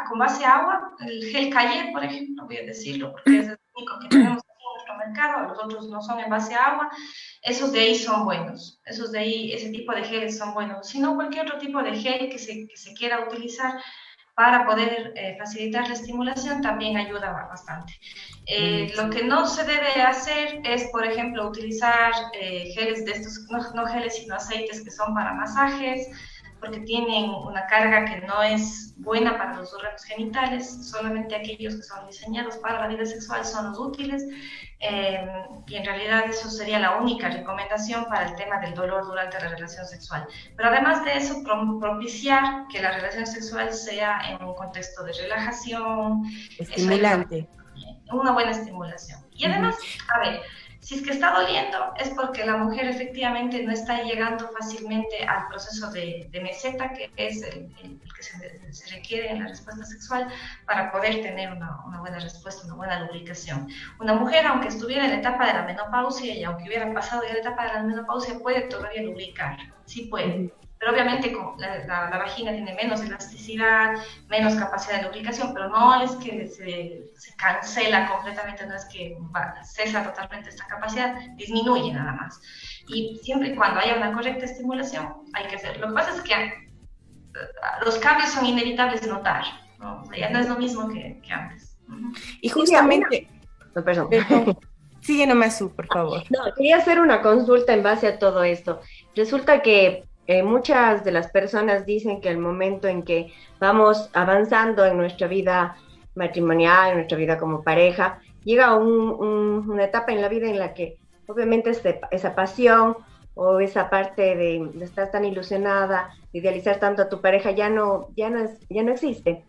con base a agua, el gel Cayer, por ejemplo, voy a decirlo, porque es el único que tenemos aquí en nuestro mercado, los otros no son en base a agua, esos de ahí son buenos, esos de ahí, ese tipo de geles son buenos, sino cualquier otro tipo de gel que se quiera utilizar para poder facilitar la estimulación también ayuda bastante. Lo que no se debe hacer es, por ejemplo, utilizar geles de estos, no geles, sino aceites que son para masajes, porque tienen una carga que no es buena para los órganos genitales, solamente aquellos que son diseñados para la vida sexual son los útiles, y en realidad eso sería la única recomendación para el tema del dolor durante la relación sexual. Pero además de eso, propiciar que la relación sexual sea en un contexto de relajación, estimulante. Una buena estimulación. Y además, a ver, si es que está doliendo, es porque la mujer efectivamente no está llegando fácilmente al proceso de meseta, que es el que se requiere en la respuesta sexual para poder tener una buena respuesta, una buena lubricación. Una mujer, aunque estuviera en la etapa de la menopausia y aunque hubiera pasado ya la etapa de la menopausia, puede todavía lubricar, sí puede. Pero obviamente la vagina tiene menos elasticidad, menos capacidad de lubricación, pero no es que se cancela completamente, no es que cesa totalmente esta capacidad, disminuye nada más. Y siempre y cuando haya una correcta estimulación, hay que hacerlo. Lo que pasa es que los cambios son inevitables de notar, ¿no? O sea, ya no es lo mismo que antes. Y justamente... No, perdón. Sigue nomás tú, por favor. No, quería hacer una consulta en base a todo esto. Resulta que muchas de las personas dicen que el momento en que vamos avanzando en nuestra vida matrimonial, en nuestra vida como pareja, llega una etapa en la vida en la que obviamente esa pasión o esa parte de estar tan ilusionada, de idealizar tanto a tu pareja, ya no existe.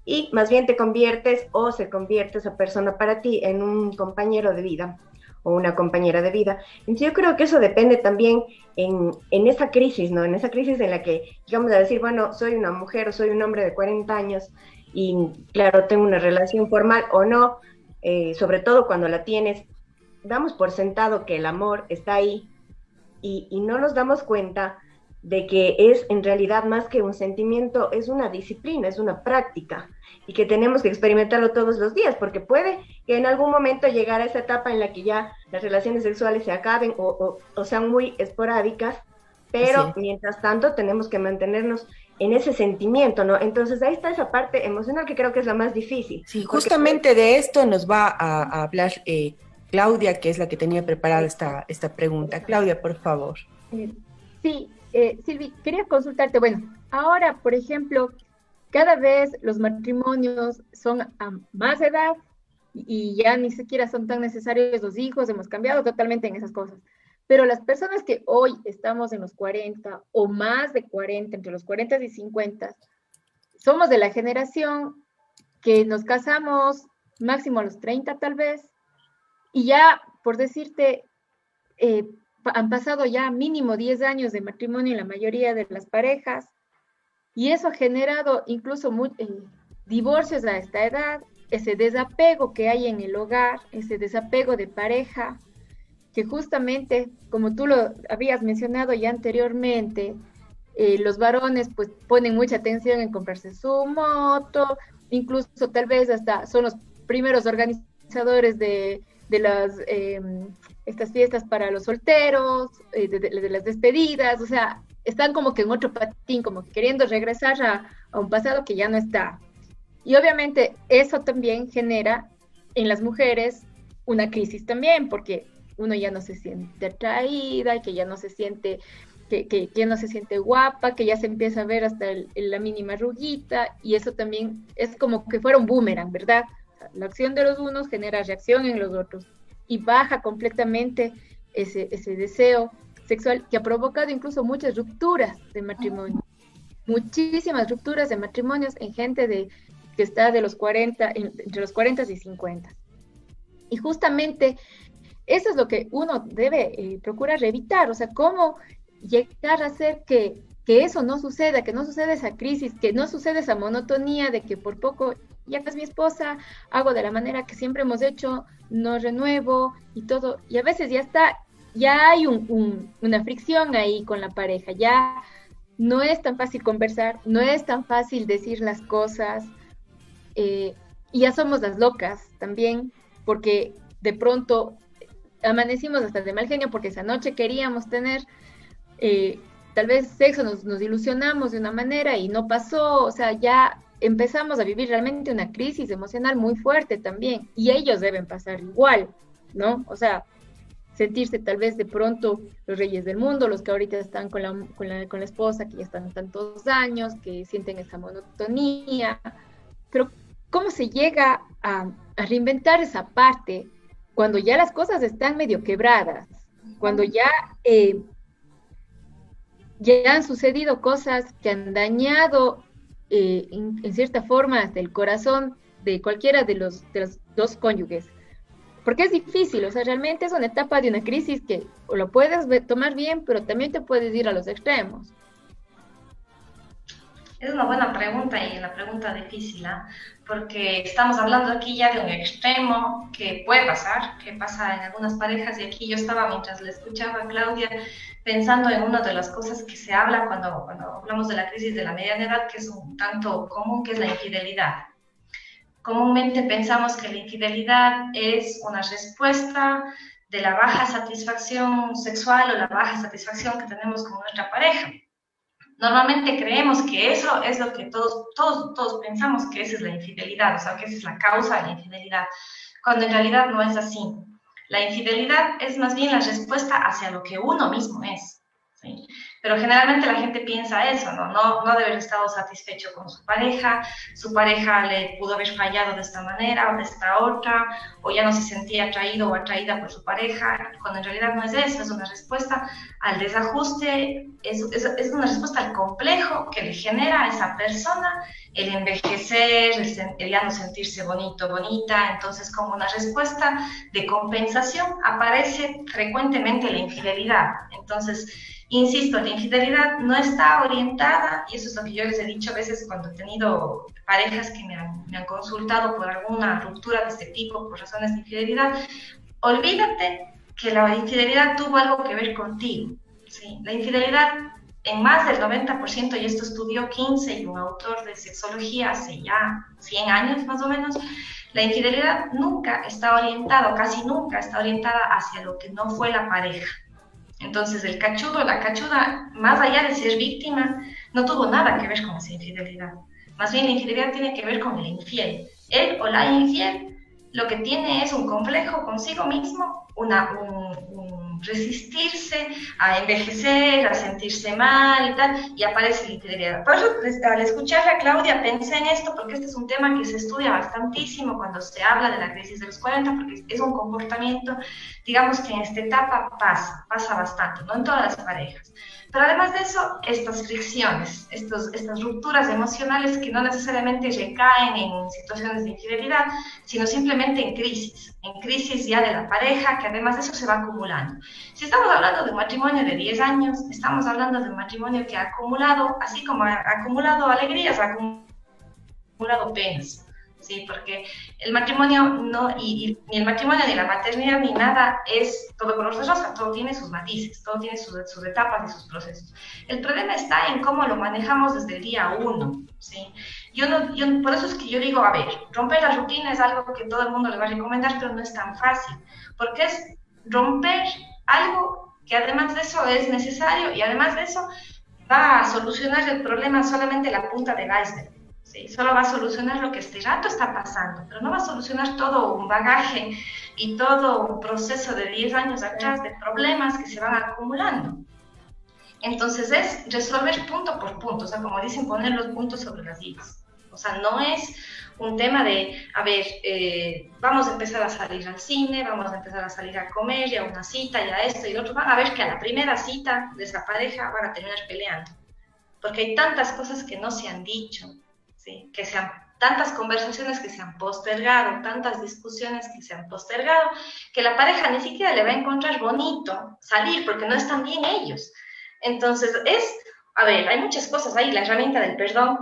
Y más bien te conviertes o se convierte esa persona para ti en un compañero de vida o una compañera de vida. Entonces yo creo que eso depende también en esa crisis, ¿no? En esa crisis en la que llegamos a decir, bueno, soy una mujer o soy un hombre de 40 años y claro, tengo una relación formal o no, sobre todo cuando la tienes, damos por sentado que el amor está ahí y no nos damos cuenta de que es en realidad más que un sentimiento, es una disciplina, es una práctica y que tenemos que experimentarlo todos los días, porque puede que en algún momento llegar a esa etapa en la que ya las relaciones sexuales se acaben o sean muy esporádicas, pero mientras tanto tenemos que mantenernos en ese sentimiento, ¿no? Entonces ahí está esa parte emocional que creo que es la más difícil. Sí, justamente de esto nos va a hablar Claudia, que es la que tenía preparada esta pregunta. Claudia, por favor. Sí, Silvi, quería consultarte, bueno, ahora, por ejemplo, cada vez los matrimonios son a más edad y ya ni siquiera son tan necesarios los hijos, hemos cambiado totalmente en esas cosas. Pero las personas que hoy estamos en los 40 o más de 40, entre los 40 y 50, somos de la generación que nos casamos máximo a los 30 tal vez, y ya, por decirte, han pasado ya mínimo 10 años de matrimonio en la mayoría de las parejas, y eso ha generado incluso divorcios a esta edad, ese desapego que hay en el hogar, ese desapego de pareja, que justamente, como tú lo habías mencionado ya anteriormente, los varones pues ponen mucha atención en comprarse su moto, incluso tal vez hasta son los primeros organizadores de las estas fiestas para los solteros, de las despedidas, o sea, están como que en otro patín, como queriendo regresar a un pasado que ya no está. Y obviamente eso también genera en las mujeres una crisis también, porque uno ya no se siente atraída, que ya no se siente, que ya no se siente guapa, que ya se empieza a ver hasta la mínima arruguita, y eso también es como que fuera un boomerang, ¿verdad? O sea, la acción de los unos genera reacción en los otros, y baja completamente ese deseo sexual que ha provocado incluso muchas rupturas de matrimonio, muchísimas rupturas de matrimonios en gente que está de los 40, entre los 40 y 50. Y justamente eso es lo que uno debe procurar evitar, o sea, cómo llegar a hacer que eso no suceda, que no suceda esa crisis, que no suceda esa monotonía de que por poco ya es mi esposa, hago de la manera que siempre hemos hecho, no renuevo y todo, y a veces ya hay una fricción ahí con la pareja, ya no es tan fácil conversar, no es tan fácil decir las cosas, y ya somos las locas también, porque de pronto amanecimos hasta de mal genio porque esa noche queríamos tener tal vez sexo, nos ilusionamos de una manera y no pasó, o sea, ya empezamos a vivir realmente una crisis emocional muy fuerte también, y ellos deben pasar igual, ¿no? O sea, sentirse tal vez de pronto los reyes del mundo, los que ahorita están con la esposa, que ya están tantos años, que sienten esa monotonía, pero ¿cómo se llega a reinventar esa parte cuando ya las cosas están medio quebradas, cuando ya han sucedido cosas que han dañado en cierta forma hasta el corazón de cualquiera de los dos cónyuges? Porque es difícil, o sea, realmente es una etapa de una crisis que lo puedes tomar bien, pero también te puedes ir a los extremos. Es una buena pregunta y una pregunta difícil, ¿eh? Porque estamos hablando aquí ya de un extremo que puede pasar, que pasa en algunas parejas, y aquí yo estaba, mientras le escuchaba a Claudia, pensando en una de las cosas que se habla cuando hablamos de la crisis de la mediana edad, que es un tanto común, que es la infidelidad. Comúnmente pensamos que la infidelidad es una respuesta de la baja satisfacción sexual o la baja satisfacción que tenemos con nuestra pareja. Normalmente creemos que eso es lo que todos pensamos, que esa es la infidelidad, o sea, que esa es la causa de la infidelidad, cuando en realidad no es así. La infidelidad es más bien la respuesta hacia lo que uno mismo es, ¿sí? Pero generalmente la gente piensa eso, ¿no? No debe haber estado satisfecho con su pareja le pudo haber fallado de esta manera o de esta otra, o ya no se sentía atraído o atraída por su pareja, cuando en realidad no es eso, es una respuesta al desajuste, es una respuesta al complejo que le genera a esa persona el envejecer, el ya no sentirse bonito, bonita. Entonces, como una respuesta de compensación aparece frecuentemente la infidelidad. Entonces, insisto, la infidelidad no está orientada, y eso es lo que yo les he dicho a veces cuando he tenido parejas que me han consultado por alguna ruptura de este tipo, por razones de infidelidad. Olvídate que la infidelidad tuvo algo que ver contigo, ¿sí? La infidelidad, en más del 90%, y esto estudió Kinsey, un autor de sexología hace ya 100 años más o menos, la infidelidad nunca está orientada, casi nunca está orientada hacia lo que no fue la pareja. Entonces, el cachudo, la cachuda, más allá de ser víctima, no tuvo nada que ver con esa infidelidad. Más bien, la infidelidad tiene que ver con el infiel. Él o la infiel lo que tiene es un complejo consigo mismo, un resistirse a envejecer, a sentirse mal y tal, y aparece la infidelidad. Por eso, al escucharle a Claudia, pensé en esto, porque este es un tema que se estudia bastantísimo cuando se habla de la crisis de los 40, porque es un comportamiento, digamos, que en esta etapa pasa bastante, no en todas las parejas. Pero además de eso, estas fricciones, estas rupturas emocionales que no necesariamente recaen en situaciones de infidelidad, sino simplemente en crisis ya de la pareja, que además de eso se va acumulando. Si estamos hablando de un matrimonio de 10 años, estamos hablando de un matrimonio que ha acumulado, así como ha acumulado alegrías, ha acumulado penas. Sí, porque el matrimonio ni el matrimonio ni la maternidad ni nada es todo color de rosa, todo tiene sus matices, todo tiene sus etapas y sus procesos. El problema está en cómo lo manejamos desde el día 1, ¿sí? Por eso es que yo digo, a ver, romper la rutina es algo que todo el mundo le va a recomendar, pero no es tan fácil, porque es romper algo que además de eso es necesario, y además de eso va a solucionar el problema solamente la punta del iceberg. Sí, solo va a solucionar lo que este rato está pasando, pero no va a solucionar todo un bagaje y todo un proceso de 10 años atrás de problemas que se van acumulando. Entonces es resolver punto por punto, o sea, como dicen, poner los puntos sobre las i's. O sea, no es un tema de, a ver, vamos a empezar a salir al cine, vamos a empezar a salir a comer, y a una cita, y a esto y lo otro. Van a ver que a la primera cita de esa pareja van a terminar peleando, porque hay tantas cosas que no se han dicho. Sí, tantas conversaciones que se han postergado, tantas discusiones que se han postergado, que la pareja ni siquiera le va a encontrar bonito salir porque no están bien ellos. Entonces hay muchas cosas ahí, la herramienta del perdón,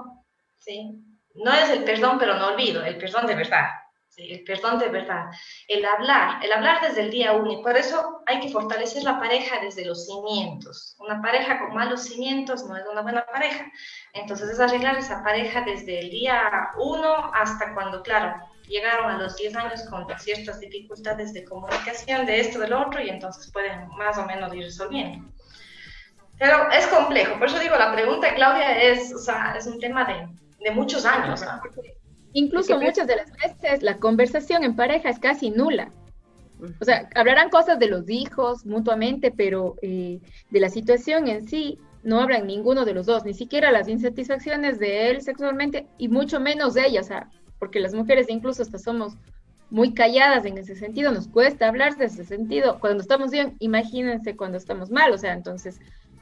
¿sí? No es el perdón pero no olvido, el perdón de verdad, ¿sí? El perdón de verdad, el hablar desde el día 1, y por eso hay que fortalecer la pareja desde los cimientos. Una pareja con malos cimientos no es una buena pareja. Entonces es arreglar esa pareja desde el día 1 hasta cuando, claro, llegaron a los 10 años con ciertas dificultades de comunicación, de esto, del otro, y entonces pueden más o menos ir resolviendo. Pero es complejo, por eso digo, la pregunta, Claudia, es un tema de muchos años, ¿no? Incluso muchas de las veces la conversación en pareja es casi nula. O sea, hablarán cosas de los hijos mutuamente, pero de la situación en sí no hablan ninguno de los dos, ni siquiera las insatisfacciones de él sexualmente, y mucho menos de ella, o sea, porque las mujeres incluso hasta somos muy calladas en ese sentido, nos cuesta hablar de ese sentido. Cuando estamos bien, imagínense cuando estamos mal, o sea, entonces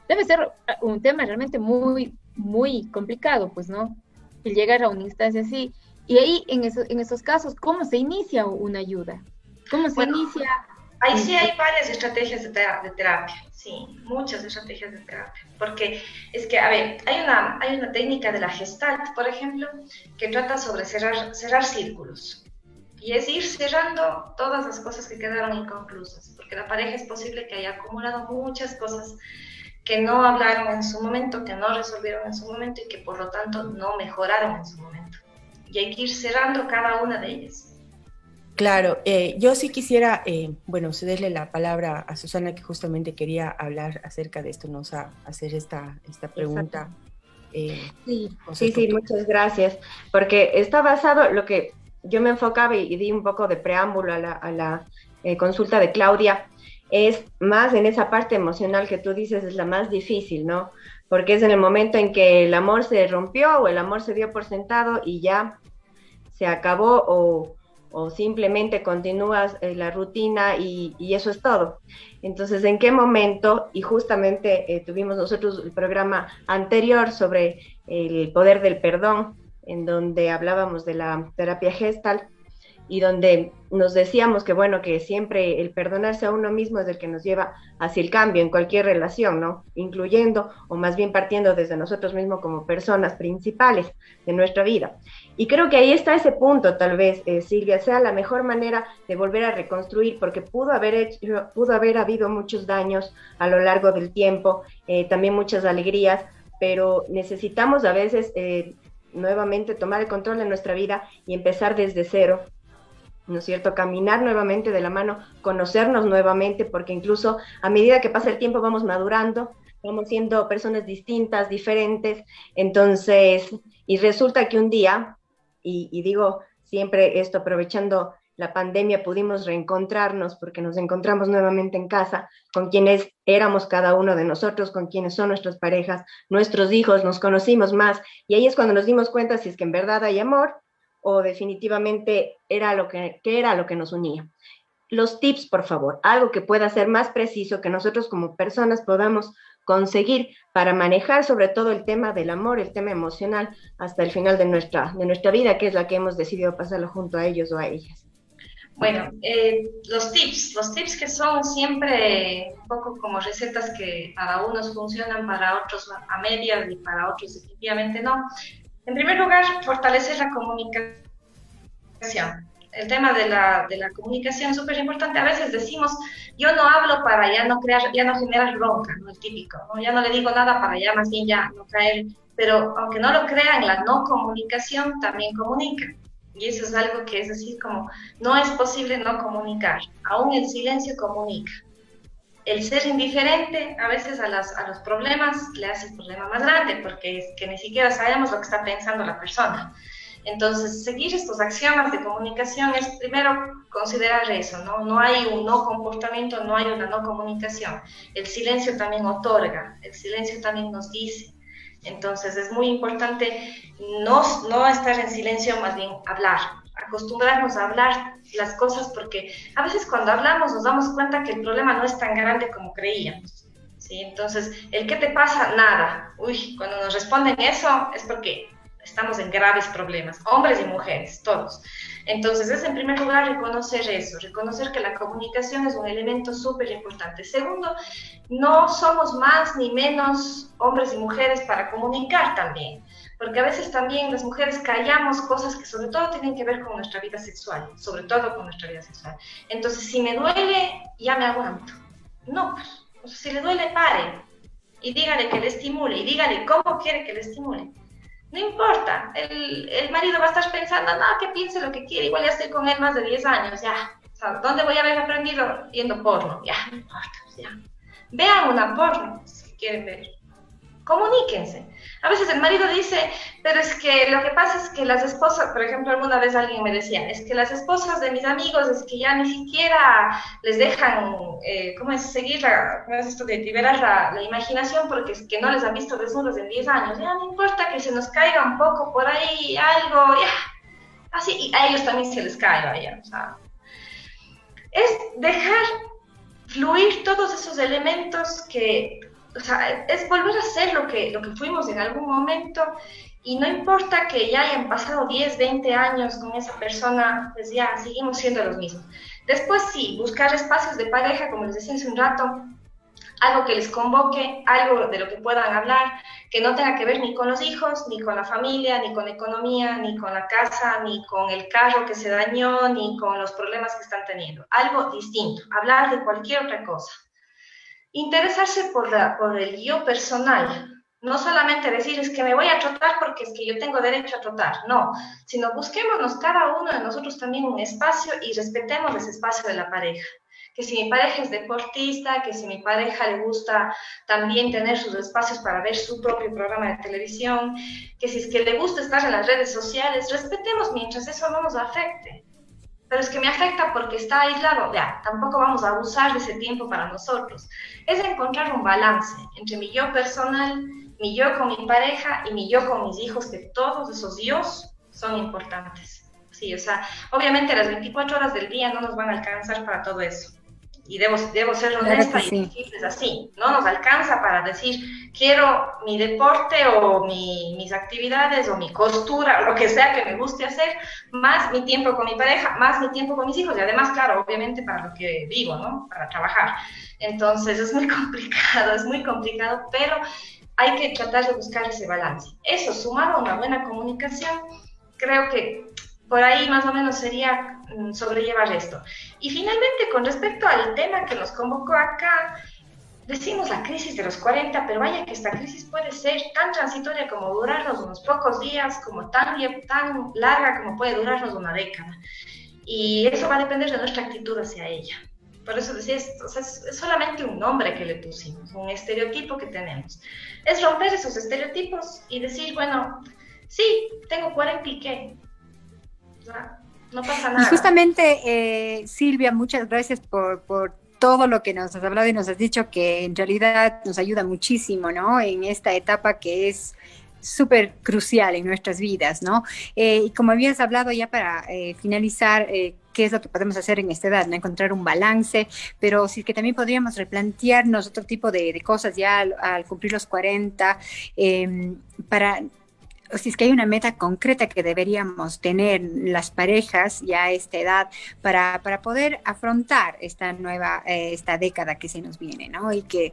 debe ser un tema realmente muy, muy complicado, pues, ¿no? El llegar a una instancia así. Y ahí, en esos casos, ¿cómo se inicia una ayuda? ¿Cómo se inicia? Ahí sí hay varias estrategias de terapia, sí, muchas estrategias de terapia, porque es que, a ver, hay una técnica de la Gestalt, por ejemplo, que trata sobre cerrar círculos, y es ir cerrando todas las cosas que quedaron inconclusas, porque la pareja es posible que haya acumulado muchas cosas que no hablaron en su momento, que no resolvieron en su momento, y que por lo tanto no mejoraron en su momento. Y hay que ir cerrando cada una de ellas. Claro, yo sí quisiera, cederle la palabra a Susana, que justamente quería hablar acerca de esto, nos a hacer esta pregunta. Sí, muchas gracias, porque está basado, lo que yo me enfocaba y di un poco de preámbulo a la consulta de Claudia, es más en esa parte emocional que tú dices, es la más difícil, ¿no? Porque es en el momento en que el amor se rompió o el amor se dio por sentado y ya se acabó o simplemente continúas la rutina y eso es todo. Entonces, ¿en qué momento? Y justamente tuvimos nosotros el programa anterior sobre el poder del perdón, en donde hablábamos de la terapia Gestalt, y donde nos decíamos que, bueno, que siempre el perdonarse a uno mismo es el que nos lleva hacia el cambio en cualquier relación, ¿no? Incluyendo, o más bien partiendo desde nosotros mismos como personas principales de nuestra vida. Y creo que ahí está ese punto, tal vez, Silvia, sea la mejor manera de volver a reconstruir, porque pudo haber habido muchos daños a lo largo del tiempo, también muchas alegrías, pero necesitamos a veces nuevamente tomar el control de nuestra vida y empezar desde cero, ¿no es cierto? Caminar nuevamente de la mano, conocernos nuevamente, porque incluso a medida que pasa el tiempo vamos madurando, vamos siendo personas distintas, diferentes, entonces, y resulta que un día, y digo siempre esto aprovechando la pandemia, pudimos reencontrarnos porque nos encontramos nuevamente en casa con quienes éramos cada uno de nosotros, con quienes son nuestras parejas, nuestros hijos, nos conocimos más, y ahí es cuando nos dimos cuenta si es que en verdad hay amor, o definitivamente era qué era lo que nos unía. Los tips, por favor, algo que pueda ser más preciso, que nosotros como personas podamos conseguir para manejar sobre todo el tema del amor, el tema emocional, hasta el final de nuestra vida, que es la que hemos decidido pasarlo junto a ellos o a ellas. Bueno, los tips que son siempre un poco como recetas que para unos funcionan, para otros a medias y para otros definitivamente no. En primer lugar, fortalecer la comunicación. El tema de la comunicación es súper importante. A veces decimos, yo no hablo para ya no generar bronca, ¿no? El típico, ¿no? Ya no le digo nada para ya más bien ya no caer. Pero aunque no lo crean, la no comunicación también comunica. Y eso es algo que es decir, como no es posible no comunicar. Aún el silencio comunica. El ser indiferente a veces a los problemas le hace el problema más grande, porque es que ni siquiera sabemos lo que está pensando la persona. Entonces, seguir estos axiomas de comunicación es primero considerar eso, ¿no? No hay un no comportamiento, no hay una no comunicación. El silencio también otorga, el silencio también nos dice. Entonces, es muy importante no estar en silencio, más bien hablar. Acostumbrarnos a hablar las cosas, porque a veces cuando hablamos nos damos cuenta que el problema no es tan grande como creíamos, ¿sí? Entonces, ¿el qué te pasa? Nada. Uy, cuando nos responden eso es porque estamos en graves problemas, hombres y mujeres, todos. Entonces, es en primer lugar reconocer eso, reconocer que la comunicación es un elemento súper importante. Segundo, no somos más ni menos hombres y mujeres para comunicar también, porque a veces también las mujeres callamos cosas que sobre todo tienen que ver con nuestra vida sexual, sobre todo con nuestra vida sexual. Entonces, si me duele, ya me aguanto. No, pues, o sea, si le duele, pare y dígale que le estimule y dígale cómo quiere que le estimule. No importa, el marido va a estar pensando, no, que piense lo que quiere, igual ya estoy con él más de 10 años, ya. O sea, ¿dónde voy a haber aprendido? Viendo porno, ya, no importa, ya. Vean una porno, si quieren ver. Comuníquense. A veces el marido dice, pero es que lo que pasa es que las esposas, por ejemplo, alguna vez alguien me decía, es que las esposas de mis amigos es que ya ni siquiera les dejan, ¿cómo es? Seguir ¿cómo es esto de liberar la imaginación? Porque es que no les han visto desnudos en 10 años. Ya no importa que se nos caiga un poco por ahí algo, ya. Así, y a ellos también se les cae, vaya. O sea, es dejar fluir todos esos elementos que... O sea, es volver a ser lo que fuimos en algún momento, y no importa que ya hayan pasado 10, 20 años con esa persona, pues ya seguimos siendo los mismos. Después sí, buscar espacios de pareja, como les decía hace un rato, algo que les convoque, algo de lo que puedan hablar, que no tenga que ver ni con los hijos, ni con la familia, ni con economía, ni con la casa, ni con el carro que se dañó, ni con los problemas que están teniendo. Algo distinto, hablar de cualquier otra cosa. Interesarse por el yo personal, no solamente decir es que me voy a trotar porque es que yo tengo derecho a trotar, no, sino busquémonos cada uno de nosotros también un espacio y respetemos ese espacio de la pareja. Que si mi pareja es deportista, que si mi pareja le gusta también tener sus espacios para ver su propio programa de televisión, que si es que le gusta estar en las redes sociales, respetemos mientras eso no nos afecte. pero es que me afecta porque está aislado. Ya, tampoco vamos a abusar de ese tiempo para nosotros. Es encontrar un balance entre mi yo personal, mi yo con mi pareja y mi yo con mis hijos, que todos esos yos son importantes. Sí, o sea, obviamente las 24 horas del día no nos van a alcanzar para todo eso. Y debo ser honesta y decirles así, no nos alcanza para decir, quiero mi deporte o mis actividades o mi costura o lo que sea que me guste hacer, más mi tiempo con mi pareja, más mi tiempo con mis hijos y además, claro, obviamente para lo que vivo, ¿no? Para trabajar. Entonces es muy complicado, pero hay que tratar de buscar ese balance. Eso, sumado a una buena comunicación, creo que por ahí más o menos sería sobrellevar esto. Y finalmente, con respecto al tema que nos convocó acá, decimos la crisis de los 40, pero vaya que esta crisis puede ser tan transitoria como durarnos unos pocos días, como tan larga como puede durarnos una década. Y eso va a depender de nuestra actitud hacia ella. Por eso decía, o sea, es solamente un nombre que le pusimos, un estereotipo que tenemos. Es romper esos estereotipos y decir, bueno, sí, tengo 40 y qué. No pasa nada. Y justamente, Silvia, muchas gracias por todo lo que nos has hablado y nos has dicho, que en realidad nos ayuda muchísimo, ¿no? En esta etapa que es súper crucial en nuestras vidas, ¿no? Y como habías hablado ya para finalizar, qué es lo que podemos hacer en esta edad, ¿no? Encontrar un balance, pero sí que también podríamos replantearnos otro tipo de cosas ya al cumplir los 40, para... O si es que hay una meta concreta que deberíamos tener las parejas ya a esta edad para poder afrontar esta nueva, esta década que se nos viene, ¿no? Y que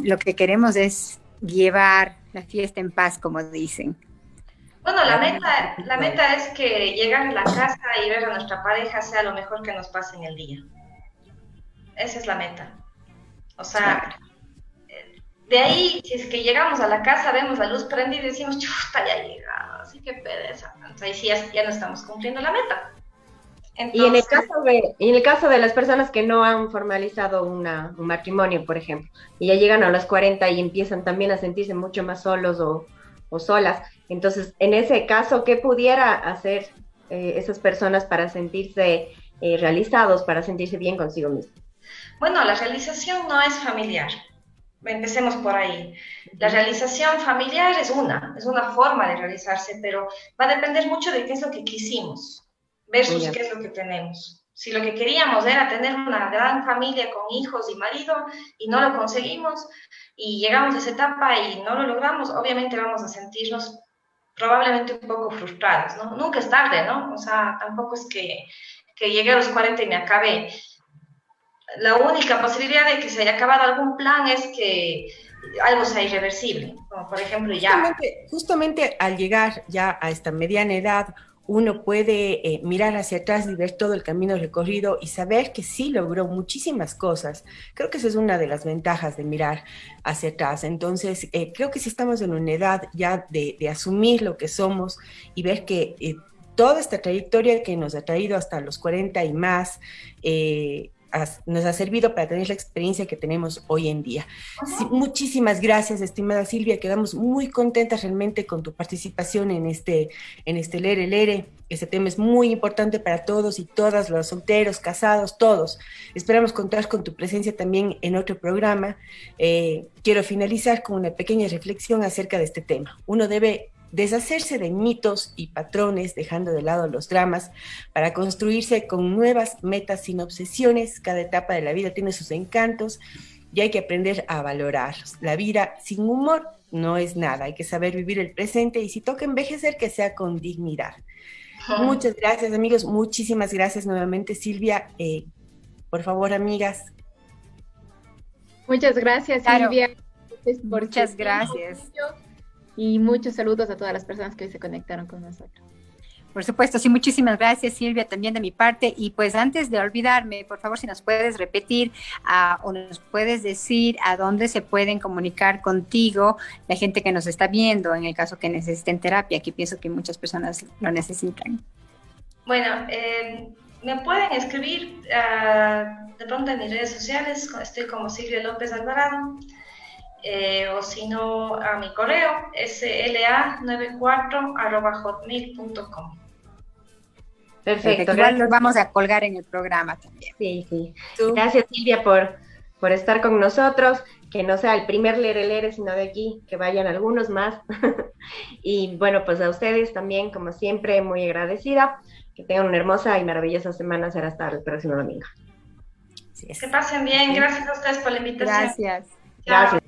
lo que queremos es llevar la fiesta en paz, como dicen. Bueno, la meta es que llegar a la casa y ver a nuestra pareja sea lo mejor que nos pase en el día. Esa es la meta. O sea... De ahí, si es que llegamos a la casa, vemos la luz prendida y decimos, chuta, ya llegado, así que pereza. Entonces ahí sí ya no estamos cumpliendo la meta. Entonces, y en el caso de las personas que no han formalizado un matrimonio, por ejemplo, y ya llegan a los 40 y empiezan también a sentirse mucho más solos o solas, entonces, en ese caso, ¿qué pudiera hacer esas personas para sentirse realizados, para sentirse bien consigo mismos? Bueno, la realización no es familiar. Empecemos por ahí. La realización familiar es una forma de realizarse, pero va a depender mucho de qué es lo que quisimos versus qué es lo que tenemos. Si lo que queríamos era tener una gran familia con hijos y marido y no lo conseguimos y llegamos a esa etapa y no lo logramos, obviamente vamos a sentirnos probablemente un poco frustrados, ¿no? Nunca es tarde, ¿no? O sea, tampoco es que llegué a los 40 y me acabé. La única posibilidad de que se haya acabado algún plan es que algo sea irreversible, como por ejemplo ya... Justamente al llegar ya a esta mediana edad, uno puede mirar hacia atrás y ver todo el camino recorrido y saber que sí logró muchísimas cosas. Creo que esa es una de las ventajas de mirar hacia atrás. Entonces, creo que sí estamos en una edad ya de asumir lo que somos y ver que toda esta trayectoria que nos ha traído hasta los 40 y más, nos ha servido para tener la experiencia que tenemos hoy en día. Sí, muchísimas gracias, estimada Silvia, quedamos muy contentas realmente con tu participación en este Lere Lere. Este tema es muy importante para todos y todas, los solteros, casados, todos. Esperamos contar con tu presencia también en otro programa. Quiero finalizar con una pequeña reflexión acerca de este tema. Uno debe deshacerse de mitos y patrones, dejando de lado los dramas, para construirse con nuevas metas sin obsesiones. Cada etapa de la vida tiene sus encantos y hay que aprender a valorarlos. La vida sin humor no es nada, hay que saber vivir el presente y si toca envejecer, que sea con dignidad. Muchas gracias, amigos, muchísimas gracias nuevamente, Silvia. Por favor, amigas. Muchas gracias, Silvia. Muchas gracias. Y muchos saludos a todas las personas que hoy se conectaron con nosotros. Por supuesto, sí, muchísimas gracias, Silvia, también de mi parte. Y pues antes de olvidarme, por favor, si nos puedes repetir o nos puedes decir a dónde se pueden comunicar contigo la gente que nos está viendo, en el caso que necesiten terapia, que pienso que muchas personas lo necesitan. Bueno, me pueden escribir de pronto en mis redes sociales, estoy como Silvia López Alvarado. O si no, a mi correo, sla94@hotmail.com. Perfecto. Igual los vamos a colgar en el programa también. Sí, sí. Tú. Gracias, Silvia, por estar con nosotros. Que no sea el primer Lere, sino de aquí, que vayan algunos más. Y bueno, pues a ustedes también, como siempre, muy agradecida. Que tengan una hermosa y maravillosa semana. Será hasta el próximo domingo. Así es. Que pasen bien. Gracias a ustedes por la invitación. Gracias. Chao. Gracias.